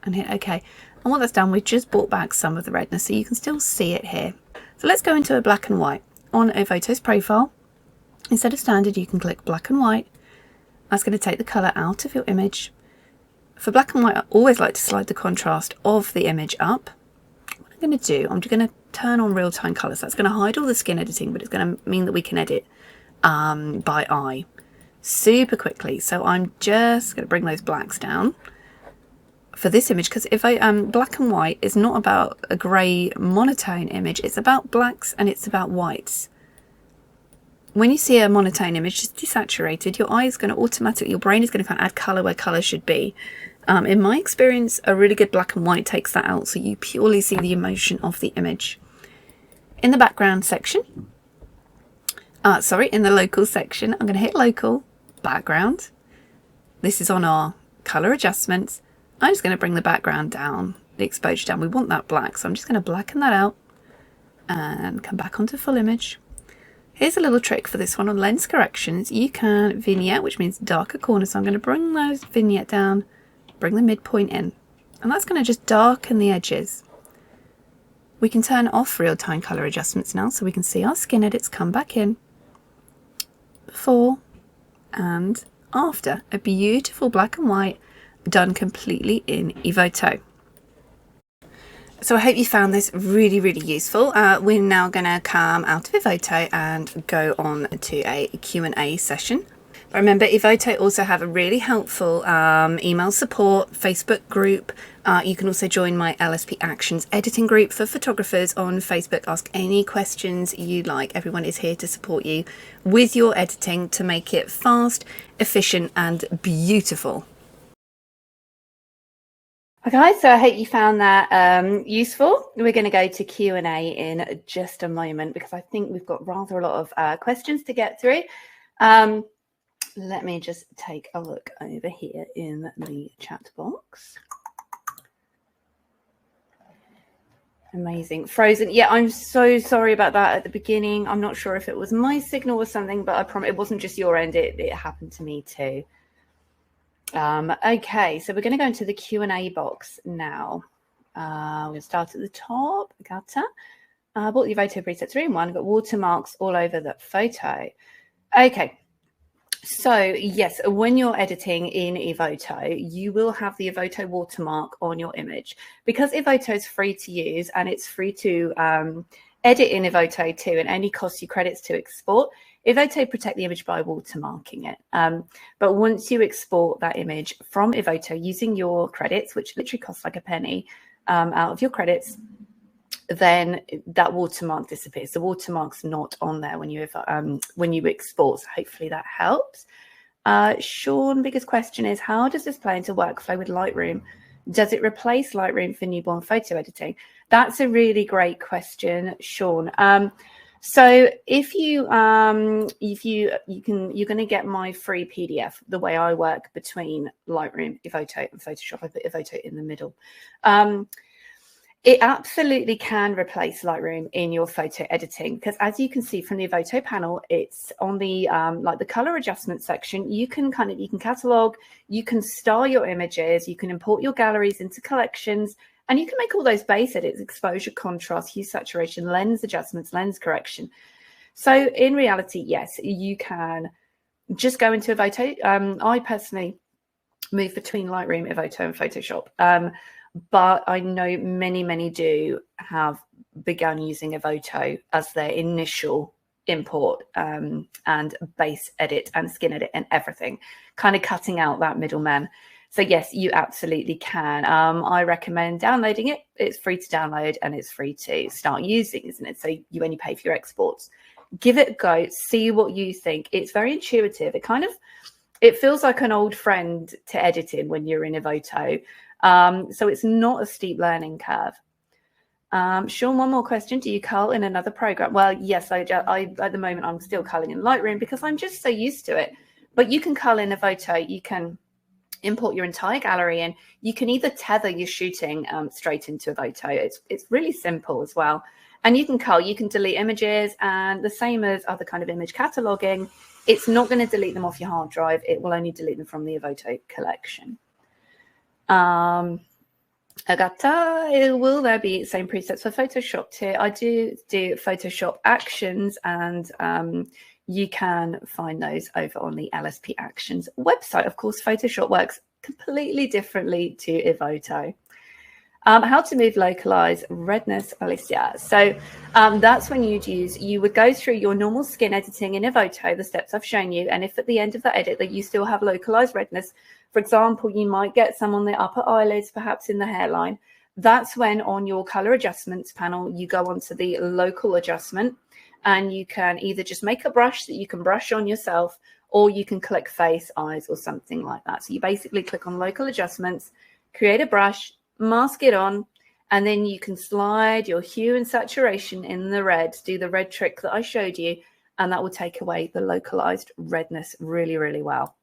And hit OK. And what that's done, we've just brought back some of the redness, so you can still see it here. So let's go into a black and white. On Evoto's profile, instead of standard, you can click black and white. That's going to take the colour out of your image. For black and white, I always like to slide the contrast of the image up. What I'm going to do, I'm just going to turn on real-time colours. That's going to hide all the skin editing, but it's going to mean that we can edit by eye super quickly. So I'm just going to bring those blacks down for this image, because if I black and white is not about a grey monotone image, it's about blacks and it's about whites. When you see a monotone image just desaturated, your eye is going to automatically, your brain is going to kind of add colour where colour should be. In my experience, a really good black and white takes that out, so you purely see the emotion of the image. In the background section, in the local section, I'm going to hit local, background. This is on our colour adjustments. I'm just going to bring the background down, the exposure down. We want that black, so I'm just going to blacken that out and come back onto full image. Here's a little trick for this one on lens corrections. You can vignette, which means darker corners. So I'm going to bring those vignette down, bring the midpoint in, and that's going to just darken the edges. We can turn off real-time color adjustments now, so we can see our skin edits come back in before and after. A beautiful black and white done completely in Evoto. So I hope you found this really, really useful. We're now going to come out of Evoto and go on to a Q&A session. But remember, Evoto also have a really helpful email support, Facebook group. You can also join my LSP Actions editing group for photographers on Facebook. Ask any questions you like. Everyone is here to support you with your editing to make it fast, efficient and beautiful. Okay, so I hope you found that useful. We're going to go to Q&A in just a moment because I think we've got rather a lot of questions to get through. Let me just take a look over here in the chat box. Amazing. Frozen. Yeah, I'm so sorry about that at the beginning. I'm not sure if it was my signal or something, but I promise it wasn't just your end. It happened to me too. Okay, so we're going to go into the Q&A box now. We'll start at the top. Gata. Bought the Evoto preset 3-in-1. Got watermarks all over the photo. Okay. So yes, when you're editing in Evoto, you will have the Evoto watermark on your image. Because Evoto is free to use and it's free to edit in Evoto too, and only costs you credits to export, Evoto protect the image by watermarking it. But once you export that image from Evoto using your credits, which literally costs like a penny out of your credits, then that watermark disappears. The watermark's not on there when you export. So hopefully that helps. Sean, biggest question is, how does this play into workflow with Lightroom? Does it replace Lightroom for newborn photo editing? That's a really great question, Sean. So if you're going to get my free PDF, the way I work between Lightroom, Evoto, and Photoshop. I put Evoto in the middle. It absolutely can replace Lightroom in your photo editing, because as you can see from the Evoto panel, it's on the like the color adjustment section. You can catalog, you can style your images, you can import your galleries into collections, and you can make all those base edits: exposure, contrast, hue, saturation, lens adjustments, lens correction. So in reality, yes, you can just go into Evoto. I personally move between Lightroom, Evoto, and Photoshop. But I know many do have begun using Evoto as their initial import and base edit and skin edit and everything, kind of cutting out that middleman. So yes, you absolutely can. I recommend downloading it. It's free to download and it's free to start using, isn't it? So you only pay for your exports. Give it a go, see what you think. It's very intuitive. It feels like an old friend to edit in when you're in Evoto. So it's not a steep learning curve. Sean, one more question. Do you cull in another program? Well, yes, I at the moment, I'm still culling in Lightroom because I'm just so used to it. But you can cull in Evoto. You can import your entire gallery in. You can either tether your shooting straight into Evoto. It's really simple as well. And you can cull, you can delete images, and the same as other kind of image cataloging, it's not going to delete them off your hard drive. It will only delete them from the Evoto collection. Agata, will there be same presets for Photoshop too? I do Photoshop Actions, and you can find those over on the LSP Actions website. Of course, Photoshop works completely differently to Evoto. How to move localize redness, Alicia. So that's when you would go through your normal skin editing in Evoto, the steps I've shown you, and if at the end of that edit that you still have localized redness, for example, you might get some on the upper eyelids, perhaps in the hairline, that's when on your color adjustments panel, you go onto the local adjustment, and you can either just make a brush that you can brush on yourself, or you can click face, eyes, or something like that. So you basically click on local adjustments, create a brush, mask it on, and then you can slide your hue and saturation in the red, do the red trick that I showed you, and that will take away the localized redness really, really well.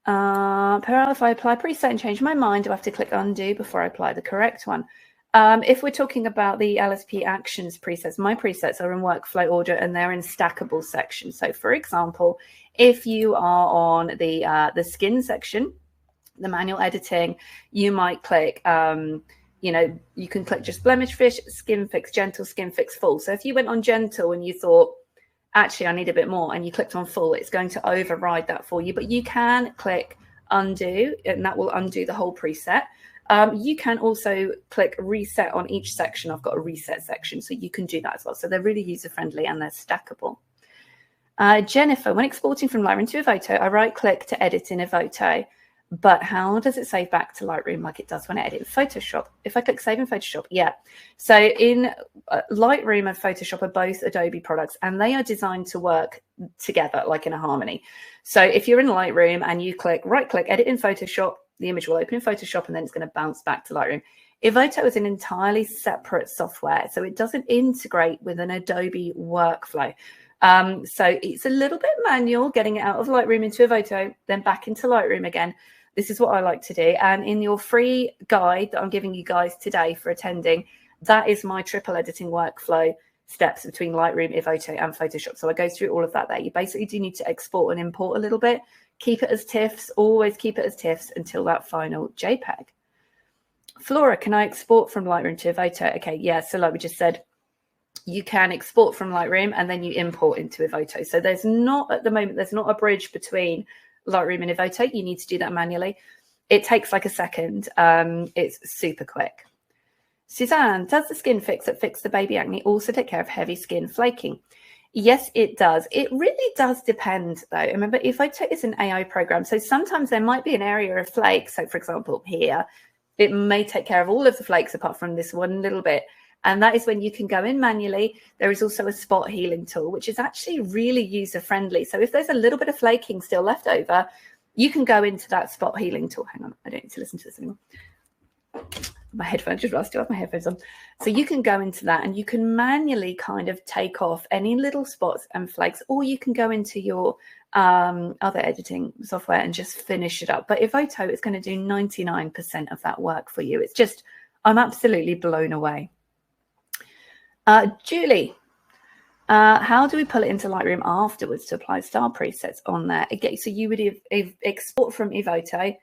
Pearl, if I apply preset and change my mind, do I have to click undo before I apply the correct one? If we're talking about the LSP Actions presets, my presets are in workflow order and they're in stackable section. So for example, if you are on the skin section, the manual editing, you might click, you can click just blemish fish, skin fix, gentle, skin fix, full. So if you went on gentle and you thought, actually, I need a bit more, and you clicked on full, it's going to override that for you. But you can click undo, and that will undo the whole preset. You can also click reset on each section. I've got a reset section, so you can do that as well. So they're really user-friendly and they're stackable. Jennifer, when exporting from Lightroom to Evoto, I right-click to edit in Evoto, but how does it save back to Lightroom like it does when I edit in Photoshop? If I click Save in Photoshop, yeah. So in Lightroom and Photoshop are both Adobe products, and they are designed to work together, like in a harmony. So if you're in Lightroom and you click right-click, edit in Photoshop, the image will open in Photoshop, and then it's going to bounce back to Lightroom. Evoto is an entirely separate software, so it doesn't integrate with an Adobe workflow. So it's a little bit manual getting it out of Lightroom into Evoto, then back into Lightroom again. This is what I like to do. And in your free guide that I'm giving you guys today for attending, that is my triple editing workflow steps between Lightroom, Evoto, and Photoshop. So I go through all of that there. You basically do need to export and import a little bit. Keep it as TIFFs, always keep it as TIFFs until that final JPEG. Flora, can I export from Lightroom to Evoto? Okay, yeah, so like we just said, you can export from Lightroom and then you import into Evoto. So there's not, at the moment, there's not a bridge between Lightroom and Evoto. You need to do that manually. It takes like a second. It's super quick. Suzanne, does the skin fix that fix the baby acne also take care of heavy skin flaking? Yes, it does. It really does depend, though. Remember, Evoto is an AI program, so sometimes there might be an area of flake. So, for example, here, it may take care of all of the flakes apart from this one little bit. And that is when you can go in manually. There is also a spot healing tool, which is actually really user-friendly. So if there's a little bit of flaking still left over, you can go into that spot healing tool. Hang on, I don't need to listen to this anymore. My headphones just rusted off my headphones on. So you can go into that and you can manually kind of take off any little spots and flakes, or you can go into your other editing software and just finish it up. But Evoto is going to do 99% of that work for you. It's just, I'm absolutely blown away. Julie, how do we pull it into Lightroom afterwards to apply style presets on there? Again, so you would export from Evoto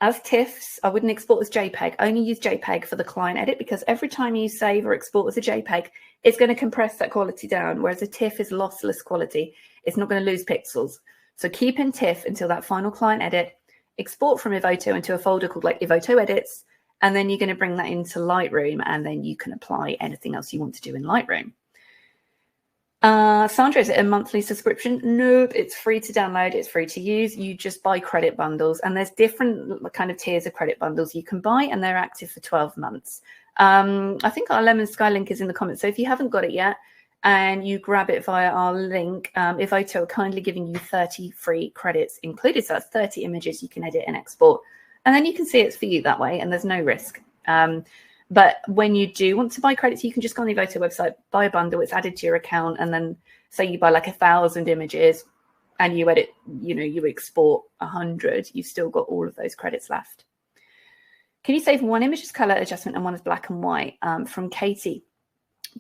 as TIFFs. I wouldn't export as JPEG. Only use JPEG for the client edit, because every time you save or export as a JPEG, it's going to compress that quality down, whereas a TIFF is lossless quality. It's not going to lose pixels. So keep in TIFF until that final client edit, export from Evoto into a folder called like Evoto Edits, and then you're going to bring that into Lightroom, and then you can apply anything else you want to do in Lightroom. Sandra, is it a monthly subscription? Nope, it's free to download. It's free to use. You just buy credit bundles, and there's different kind of tiers of credit bundles you can buy, and they're active for 12 months. I think our Lemon Sky link is in the comments. So if you haven't got it yet and you grab it via our link, Evoto are kindly giving you 30 free credits included. So that's 30 images you can edit and export. And then you can see it's for you that way, and there's no risk. But when you do want to buy credits, you can just go on the Evoto website, buy a bundle, it's added to your account, and then say you buy like 1,000 images and you edit, you export 100, you've still got all of those credits left. Can you save one image as color adjustment and one as black and white? From Katie.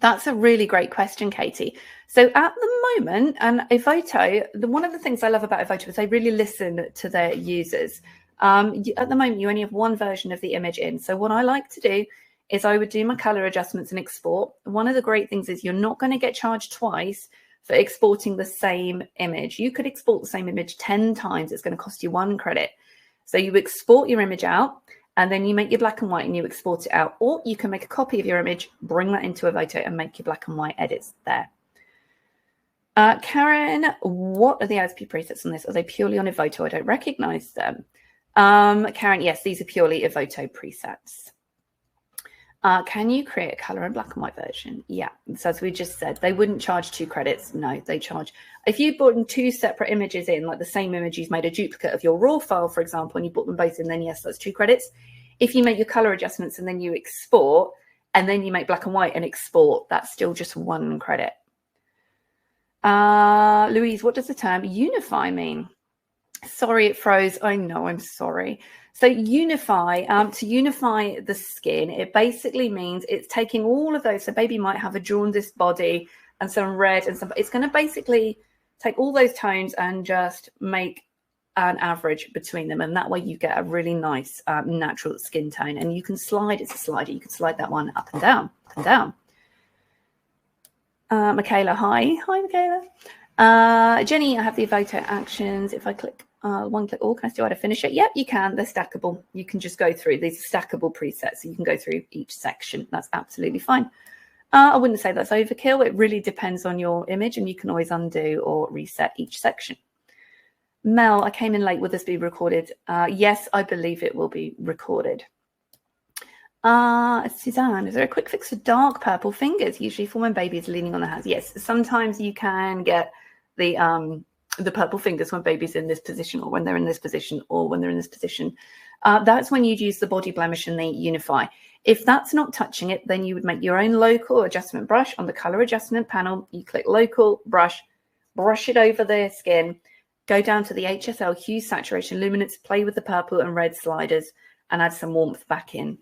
That's a really great question, Katie. So at the moment, and Evoto, one of the things I love about Evoto is they really listen to their users. At the moment, you only have one version of the image in. So what I like to do is I would do my color adjustments and export. One of the great things is you're not going to get charged twice for exporting the same image. You could export the same image 10 times. It's going to cost you 1 credit. So you export your image out, and then you make your black and white and you export it out. Or you can make a copy of your image, bring that into Evoto and make your black and white edits there. Karen, what are the LSP presets on this? Are they purely on Evoto? I don't recognize them. Karen, yes, these are purely Evoto presets. Can you create a color and black and white version? Yeah, so as we just said, they wouldn't charge 2 credits. No, they charge. If you brought 2 separate images in, like the same image, you've made a duplicate of your raw file, for example, and you brought them both in, then yes, that's 2 credits. If you make your color adjustments and then you export, and then you make black and white and export, that's still just 1 credit. Louise, what does the term unify mean? Sorry, it froze. I know, I'm sorry. So unify, to unify the skin, it basically means it's taking all of those. So baby might have a jaundiced body and some red and some, it's going to basically take all those tones and just make an average between them. And that way you get a really nice natural skin tone. And you can slide, it's a slider. You can slide that one up and down, up and down. Michaela, hi. Hi, Michaela. Jenny, I have the Evoto Actions. If I click One click all. Can I still add a finisher? Yep, you can. They're stackable. You can just go through. These are stackable presets, so you can go through each section. That's absolutely fine. I wouldn't say that's overkill. It really depends on your image, and you can always undo or reset each section. Mel, I came in late. Will this be recorded? Yes, I believe it will be recorded. Suzanne, is there a quick fix for dark purple fingers, usually for when baby is leaning on the hands? Yes, sometimes you can get the purple fingers when baby's in this position, or when they're in this position, or when they're in this position. That's when you'd use the body blemish and the unify. If that's not touching it, then you would make your own local adjustment brush on the color adjustment panel. You click local brush it over the skin, go down to the HSL hue, saturation, luminance, play with the purple and red sliders, and add some warmth back in.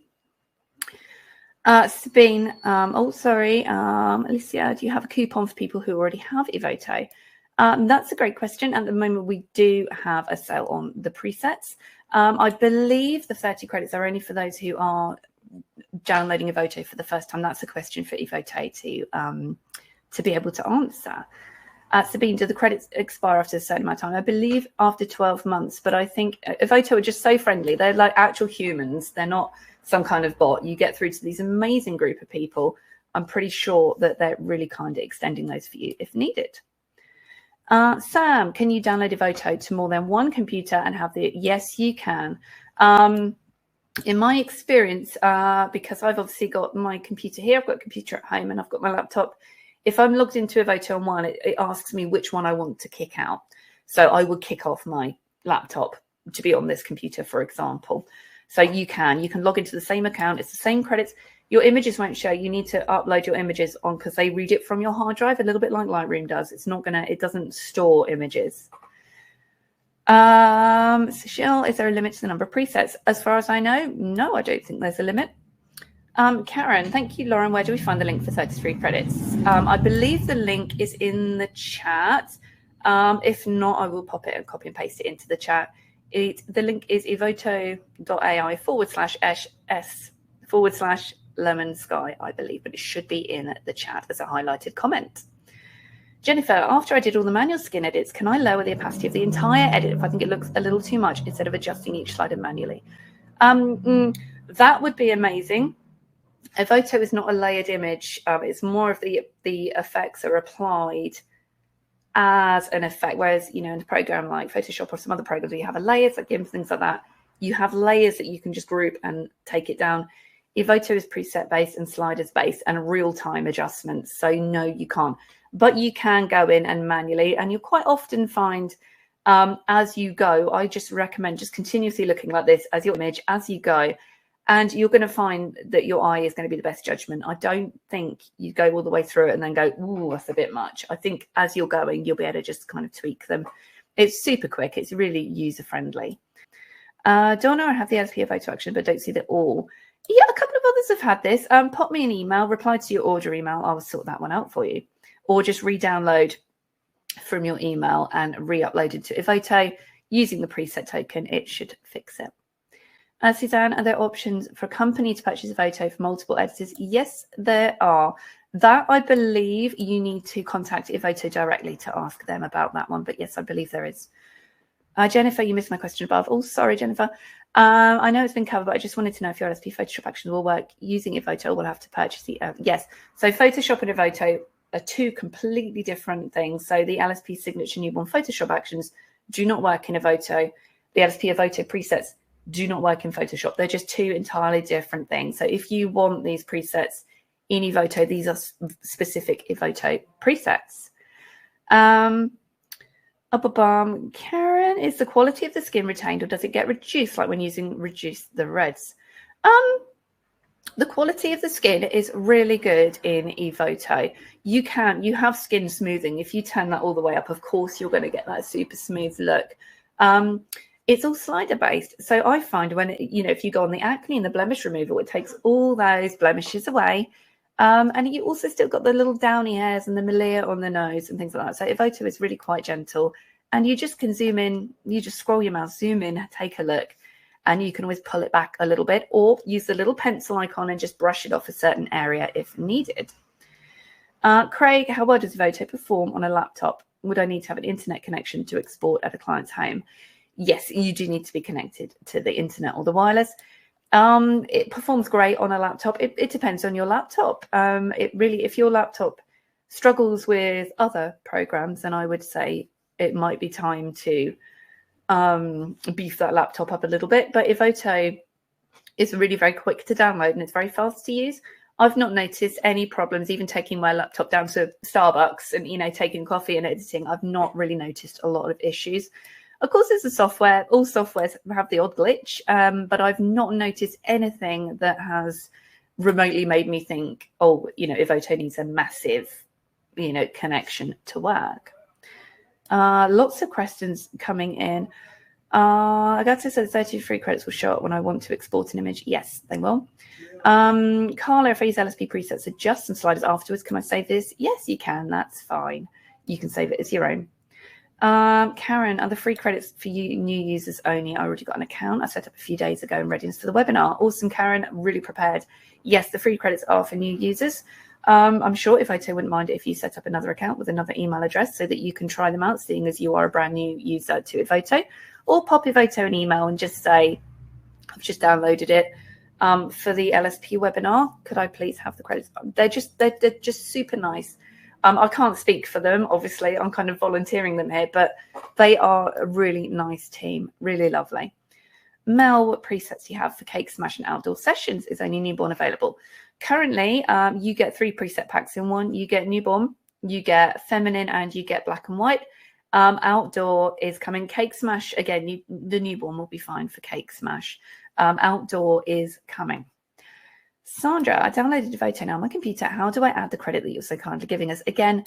Sabine, Alicia, do you have a coupon for people who already have Evoto? That's a great question. At the moment, we do have a sale on the presets. I believe the 30 credits are only for those who are downloading Evoto for the first time. That's a question for Evoto to be able to answer. Sabine, do the credits expire after a certain amount of time? I believe after 12 months, but I think Evoto are just so friendly. They're like actual humans. They're not some kind of bot. You get through to these amazing group of people. I'm pretty sure that they're really kind of extending those for you if needed. Sam, can you download Evoto to more than one computer and have the... Yes, you can. In my experience, because I've obviously got my computer here, I've got a computer at home and I've got my laptop. If I'm logged into Evoto on one, it asks me which one I want to kick out. So I would kick off my laptop to be on this computer, for example. So you can log into the same account. It's the same credits. Your images won't show. You need to upload your images on because they read it from your hard drive, a little bit like Lightroom does. It doesn't store images. Cecile, is there a limit to the number of presets? As far as I know, no, I don't think there's a limit. Karen, thank you, Lauren. Where do we find the link for 33 credits? I believe the link is in the chat. If not, I will pop it and copy and paste it into the chat. The link is evoto.ai/s/lemon sky, I believe, but it should be in the chat as a highlighted comment. Jennifer, after I did all the manual skin edits, can I lower the opacity of the entire edit if I think it looks a little too much instead of adjusting each slider manually? That would be amazing. Evoto is not a layered image. It's more of the effects are applied as an effect, whereas, you know, in a program like Photoshop or some other programs, you have a layers like GIMP, things like that. You have layers that you can just group and take it down. Evoto is preset based and sliders based and real-time adjustments. So no, you can't. But you can go in and manually, and you'll quite often find as you go, I just recommend just continuously looking like this as your image as you go. And you're going to find that your eye is going to be the best judgment. I don't think you go all the way through it and then go, ooh, that's a bit much. I think as you're going, you'll be able to just kind of tweak them. It's super quick. It's really user-friendly. Donna, I have the LSP Evoto Action, but don't see that all. Yeah, a couple of others have had this. Pop me an email, reply to your order email. I'll sort that one out for you. Or just re-download from your email and re-upload it to Evoto using the preset token. It should fix it. Suzanne, are there options for a company to purchase Evoto for multiple editors? Yes, there are. That, I believe, you need to contact Evoto directly to ask them about that one. But yes, I believe there is. Jennifer, you missed my question above. Oh, sorry, Jennifer. I know it's been covered, but I just wanted to know if your LSP Photoshop Actions will work using Evoto. We'll have to purchase the... yes. So Photoshop and Evoto are two completely different things. So the LSP Signature Newborn Photoshop Actions do not work in Evoto. The LSP Evoto presets do not work in Photoshop. They're just two entirely different things. So if you want these presets in Evoto, these are specific Evoto presets. Karen, is the quality of the skin retained or does it get reduced like when using Reduce the Reds? The quality of the skin is really good in Evoto. You have skin smoothing. If you turn that all the way up, of course, you're going to get that super smooth look. It's all slider based. So I find when, if you go on the acne and the blemish removal, it takes all those blemishes away. And you also still got the little downy hairs and the milia on the nose and things like that. So Evoto is really quite gentle. And you just can zoom in, you just scroll your mouse, zoom in, take a look. And you can always pull it back a little bit or use the little pencil icon and just brush it off a certain area if needed. Craig, how well does Evoto perform on a laptop? Would I need to have an internet connection to export at a client's home? yes, you do need to be connected to the internet or the wireless. It performs great on a laptop. It depends on your laptop. It really, if your laptop struggles with other programs, then I would say it might be time to beef that laptop up a little bit. But Evoto is really very quick to download and it's very fast to use. I've not noticed any problems, even taking my laptop down to Starbucks and, you know, taking coffee and editing. I've not really noticed a lot of issues. Of course, it's the software. All softwares have the odd glitch, but I've not noticed anything that has remotely made me think, oh, you know, Evoto needs a massive, you know, connection to work. Lots of questions coming in. Agatha said 33 credits will show up when I want to export an image. Yes, they will. Carla, if I use LSP presets, adjust some sliders afterwards, can I save this? Yes, you can. That's fine. You can save it as your own. Karen, are the free credits for you new users only? I already got an account I set up a few days ago in readiness for the webinar. Awesome, Karen. Really prepared. Yes, the free credits are for new users. I'm sure Evoto wouldn't mind if you set up another account with another email address so that you can try them out, seeing as you are a brand new user to Evoto. Or pop Evoto an email and just say, I've just downloaded it for the LSP webinar. Could I please have the credits? They're just super nice. I can't speak for them, obviously. I'm kind of volunteering them here, but they are a really nice team, really lovely. Mel, what presets do you have for Cake Smash and Outdoor Sessions? Is only newborn available? Currently, you get 3 preset packs in one. You get newborn, you get feminine, and you get black and white. Outdoor is coming. Cake Smash, again, the newborn will be fine for Cake Smash. Outdoor is coming. Sandra, I downloaded Evoto now on my computer. How do I add the credit that you're so kindly giving us? Again,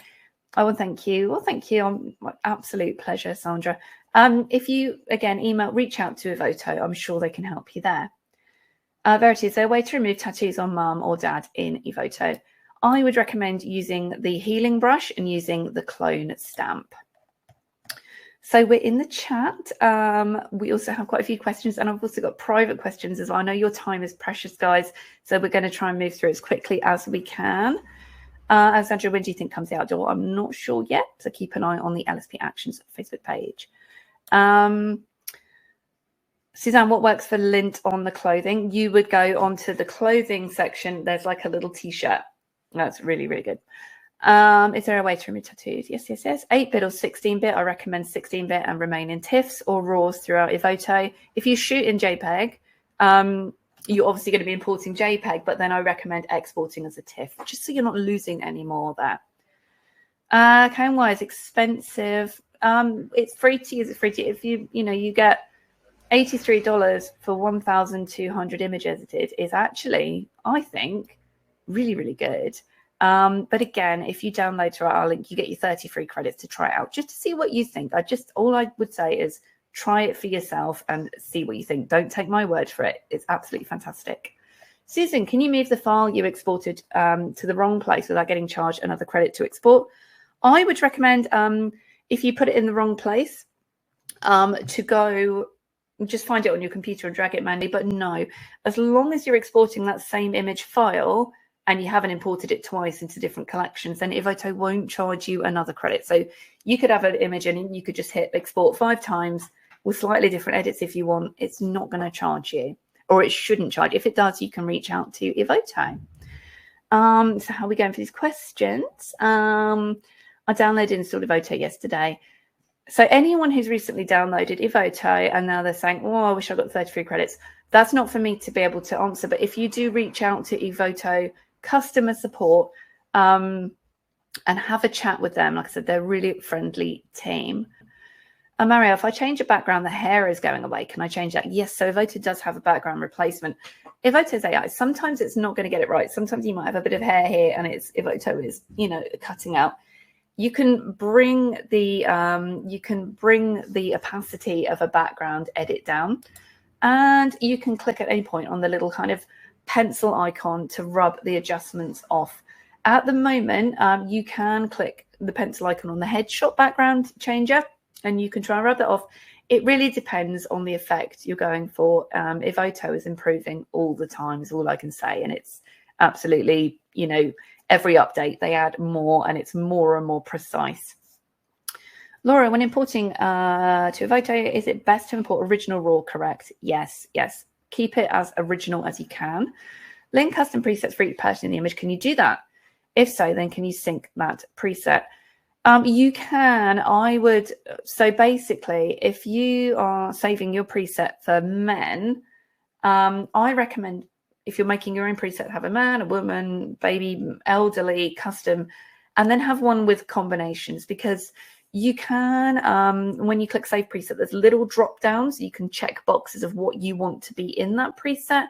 I want to thank you. Well, thank you. My absolute pleasure, Sandra. If you, again, reach out to Evoto. I'm sure they can help you there. Verity, is there a way to remove tattoos on mum or dad in Evoto? I would recommend using the healing brush and using the clone stamp. So we're in the chat. We also have quite a few questions, and I've also got private questions as well. I know your time is precious, guys, so we're going to try and move through as quickly as we can. Alexandra, when do you think comes the outdoor? I'm not sure yet, so keep an eye on the LSP Actions Facebook page. Suzanne, what works for lint on the clothing? You would go onto the clothing section. There's like a little t-shirt. That's really, really good. Is there a way to remove tattoos? Yes, yes, yes. 8-bit or 16-bit. I recommend 16-bit and remain in TIFFs or RAWs throughout Evoto. If you shoot in JPEG, you're obviously going to be importing JPEG, but then I recommend exporting as a TIFF, just so you're not losing any more there. Cone-wise, expensive. It's free to use. It's free to, if you get $83 for 1,200 image edited is actually, I think, really, really good. But again, if you download through our link, you get your 30 free credits to try it out, just to see what you think. All I would say is try it for yourself and see what you think. Don't take my word for it. It's absolutely fantastic. Susan, can you move the file you exported to the wrong place without getting charged another credit to export? I would recommend, if you put it in the wrong place, to go just find it on your computer and drag it manually. But no, as long as you're exporting that same image file and you haven't imported it twice into different collections, then Evoto won't charge you another credit. So you could have an image and you could just hit export 5 times with slightly different edits if you want. It's not going to charge you, or it shouldn't charge. If it does, you can reach out to Evoto. So how are we going for these questions? I downloaded and installed Evoto yesterday. So anyone who's recently downloaded Evoto and now they're saying, oh, I wish I got 33 credits, that's not for me to be able to answer. But if you do reach out to Evoto customer support and have a chat with them, like I said, they're a really friendly team. Mario, if I change a background, the hair is going away. Can I change that? Yes. So Evoto does have a background replacement. Evoto's AI, sometimes it's not going to get it right. Sometimes you might have a bit of hair here and Evoto is, cutting out. You can bring the opacity of a background edit down, and you can click at any point on the little kind of pencil icon to rub the adjustments off. At the moment, you can click the pencil icon on the headshot background changer, and you can try and rub that off. It really depends on the effect you're going for. Evoto is improving all the time, is all I can say, and it's absolutely, every update they add more and it's more and more precise. Laura, when importing to Evoto, is it best to import original raw? Correct. Yes. Keep it as original as you can. Link custom presets for each person in the image. Can you do that? If so, then can you sync that preset? You can. I would. So basically, if you are saving your preset for men, I recommend, if you're making your own preset, have a man, a woman, baby, elderly, custom, and then have one with combinations, because you can, when you click save preset, there's little drop downs. You can check boxes of what you want to be in that preset.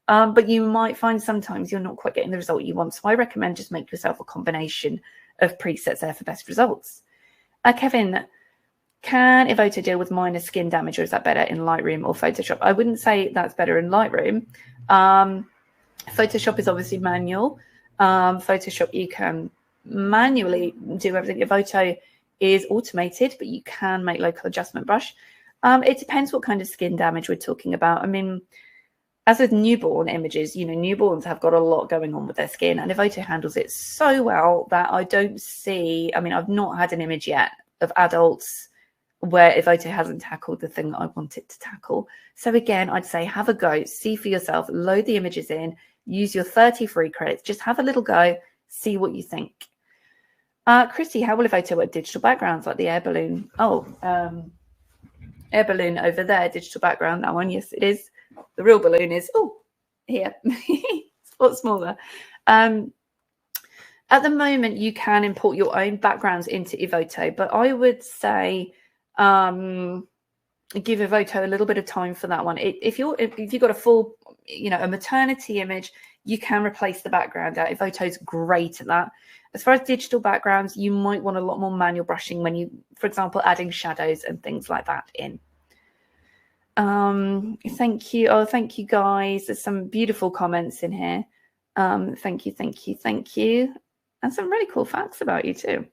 But you might find sometimes you're not quite getting the result you want. So I recommend just make yourself a combination of presets there for best results. Kevin, can Evoto deal with minor skin damage, or is that better in Lightroom or Photoshop? I wouldn't say that's better in Lightroom. Photoshop is obviously manual. Photoshop, you can manually do everything. Evoto is automated, but you can make local adjustment brush. It depends what kind of skin damage we're talking about. I mean, as with newborn images, you know, newborns have got a lot going on with their skin, and Evoto handles it so well that I don't see, I mean, I've not had an image yet of adults where Evoto hasn't tackled the thing that I want it to tackle. So again, I'd say have a go, see for yourself, load the images in, use your 30 free credits, just have a little go, see what you think. Chrissy, how will Evoto work digital backgrounds like the air balloon? Air balloon over there, digital background, that one, yes, it is. The real balloon is, here, it's a lot smaller. At the moment, you can import your own backgrounds into Evoto, but I would say give Evoto a little bit of time for that one. If you've got a full, you know, a maternity image, you can replace the background out. Evoto's great at that. As far as digital backgrounds, you might want a lot more manual brushing when you, for example, adding shadows and things like that in. Thank you. Oh, thank you, guys. There's some beautiful comments in here. Thank you. And some really cool facts about you too.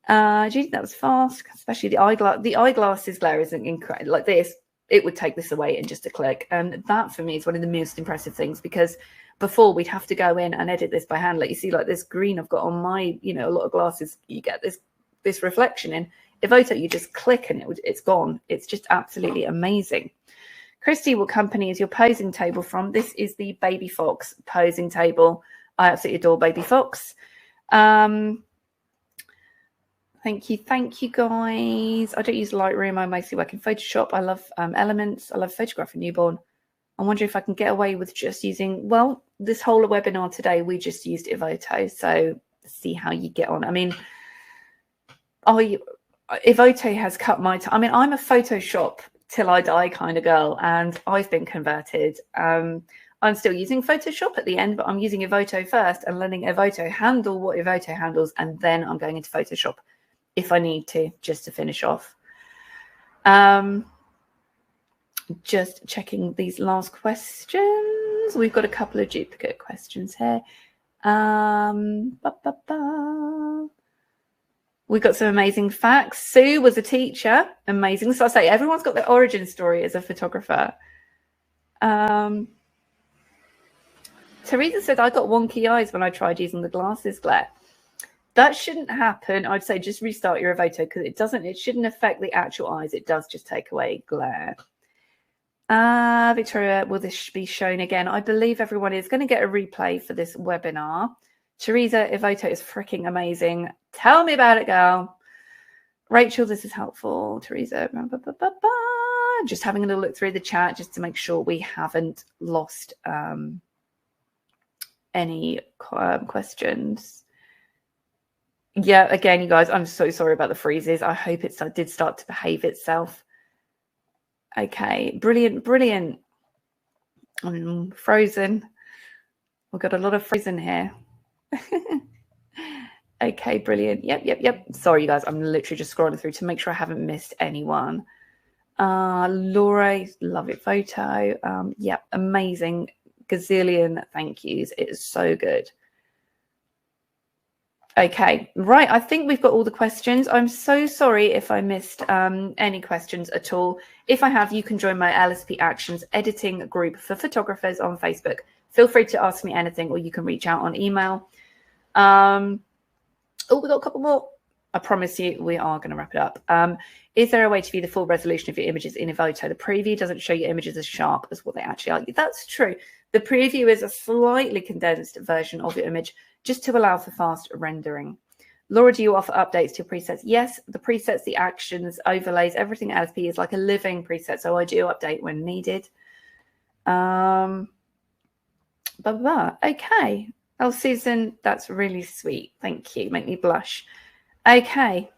Judy, that was fast, especially the eyeglass. The eyeglasses glare isn't incredible. Like this, it would take this away in just a click. And that for me is one of the most impressive things, because before we'd have to go in and edit this by hand. Like you see, like this green I've got on my, you know, a lot of glasses, you get this reflection in. Evoto, you just click and it's gone. It's just absolutely amazing. Christy, what company is your posing table from? This is the Baby Fox posing table. I absolutely adore Baby Fox. Thank you guys. I don't use Lightroom. I mostly work in Photoshop. I love Elements. I love photographing newborn. I'm wondering if I can get away with just using, well, this whole webinar today, we just used Evoto. So see how you get on. I mean, Evoto has cut my time. I mean, I'm a Photoshop till I die kind of girl, and I've been converted. I'm still using Photoshop at the end, but I'm using Evoto first and letting Evoto handle what Evoto handles, and then I'm going into Photoshop if I need to, just to finish off. Just checking these last questions. We've got a couple of duplicate questions here. We've got some amazing facts. Sue was a teacher. Amazing. So I say everyone's got their origin story as a photographer. Teresa said, I got wonky eyes when I tried using the glasses glare. That shouldn't happen. I'd say just restart your Evoto, because it shouldn't affect the actual eyes. It does just take away glare. Victoria, will this be shown again? I believe everyone is going to get a replay for this webinar. Teresa, Evoto is freaking amazing. Tell me about it, girl. Rachel, this is helpful. Teresa, just having a little look through the chat just to make sure we haven't lost any questions. Yeah, again, you guys, I'm so sorry about the freezes. I hope it did start to behave itself. Okay, brilliant. I'm frozen. We've got a lot of frozen here. Okay, brilliant. Yep. Sorry, you guys. I'm literally just scrolling through to make sure I haven't missed anyone. Laura, love it photo. Yep, amazing. Gazillion thank yous. It is so good. Okay, right. I think we've got all the questions. I'm so sorry if I missed any questions at all. If I have, you can join my LSP Actions editing group for photographers on Facebook. Feel free to ask me anything, or you can reach out on email. Oh, we got a couple more. I promise you, we are going to wrap it up. Is there a way to view the full resolution of your images in Evoto? The preview doesn't show your images as sharp as what they actually are. That's true. The preview is a slightly condensed version of your image just to allow for fast rendering. Laura, do you offer updates to your presets? Yes, the presets, the actions, overlays, everything at LSP is like a living preset. So I do update when needed. Okay. Oh, Susan, that's really sweet. Thank you. Make me blush. Okay.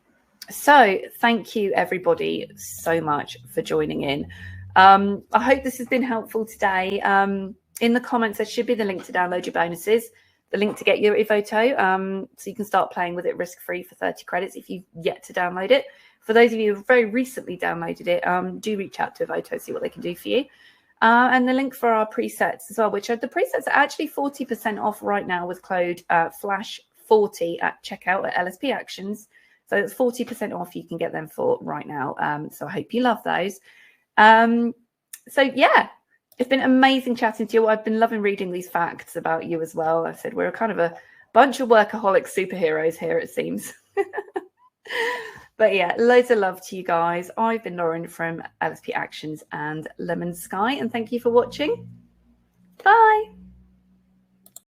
So thank you, everybody, so much for joining in. I hope this has been helpful today. In the comments, there should be the link to download your bonuses, the link to get your Evoto, so you can start playing with it risk-free for 30 credits if you've yet to download it. For those of you who very recently downloaded it, do reach out to Evoto, see what they can do for you. And the link for our presets as well, which are the presets are actually 40% off right now with code FLASH40 at checkout at LSP Actions. So it's 40% off. You can get them for right now. So I hope you love those. So yeah, it's been amazing chatting to you. I've been loving reading these facts about you as well. I said we're kind of a bunch of workaholic superheroes here, it seems. But yeah, loads of love to you guys. I've been Lauren from LSP Actions and Lemon Sky, and thank you for watching. Bye.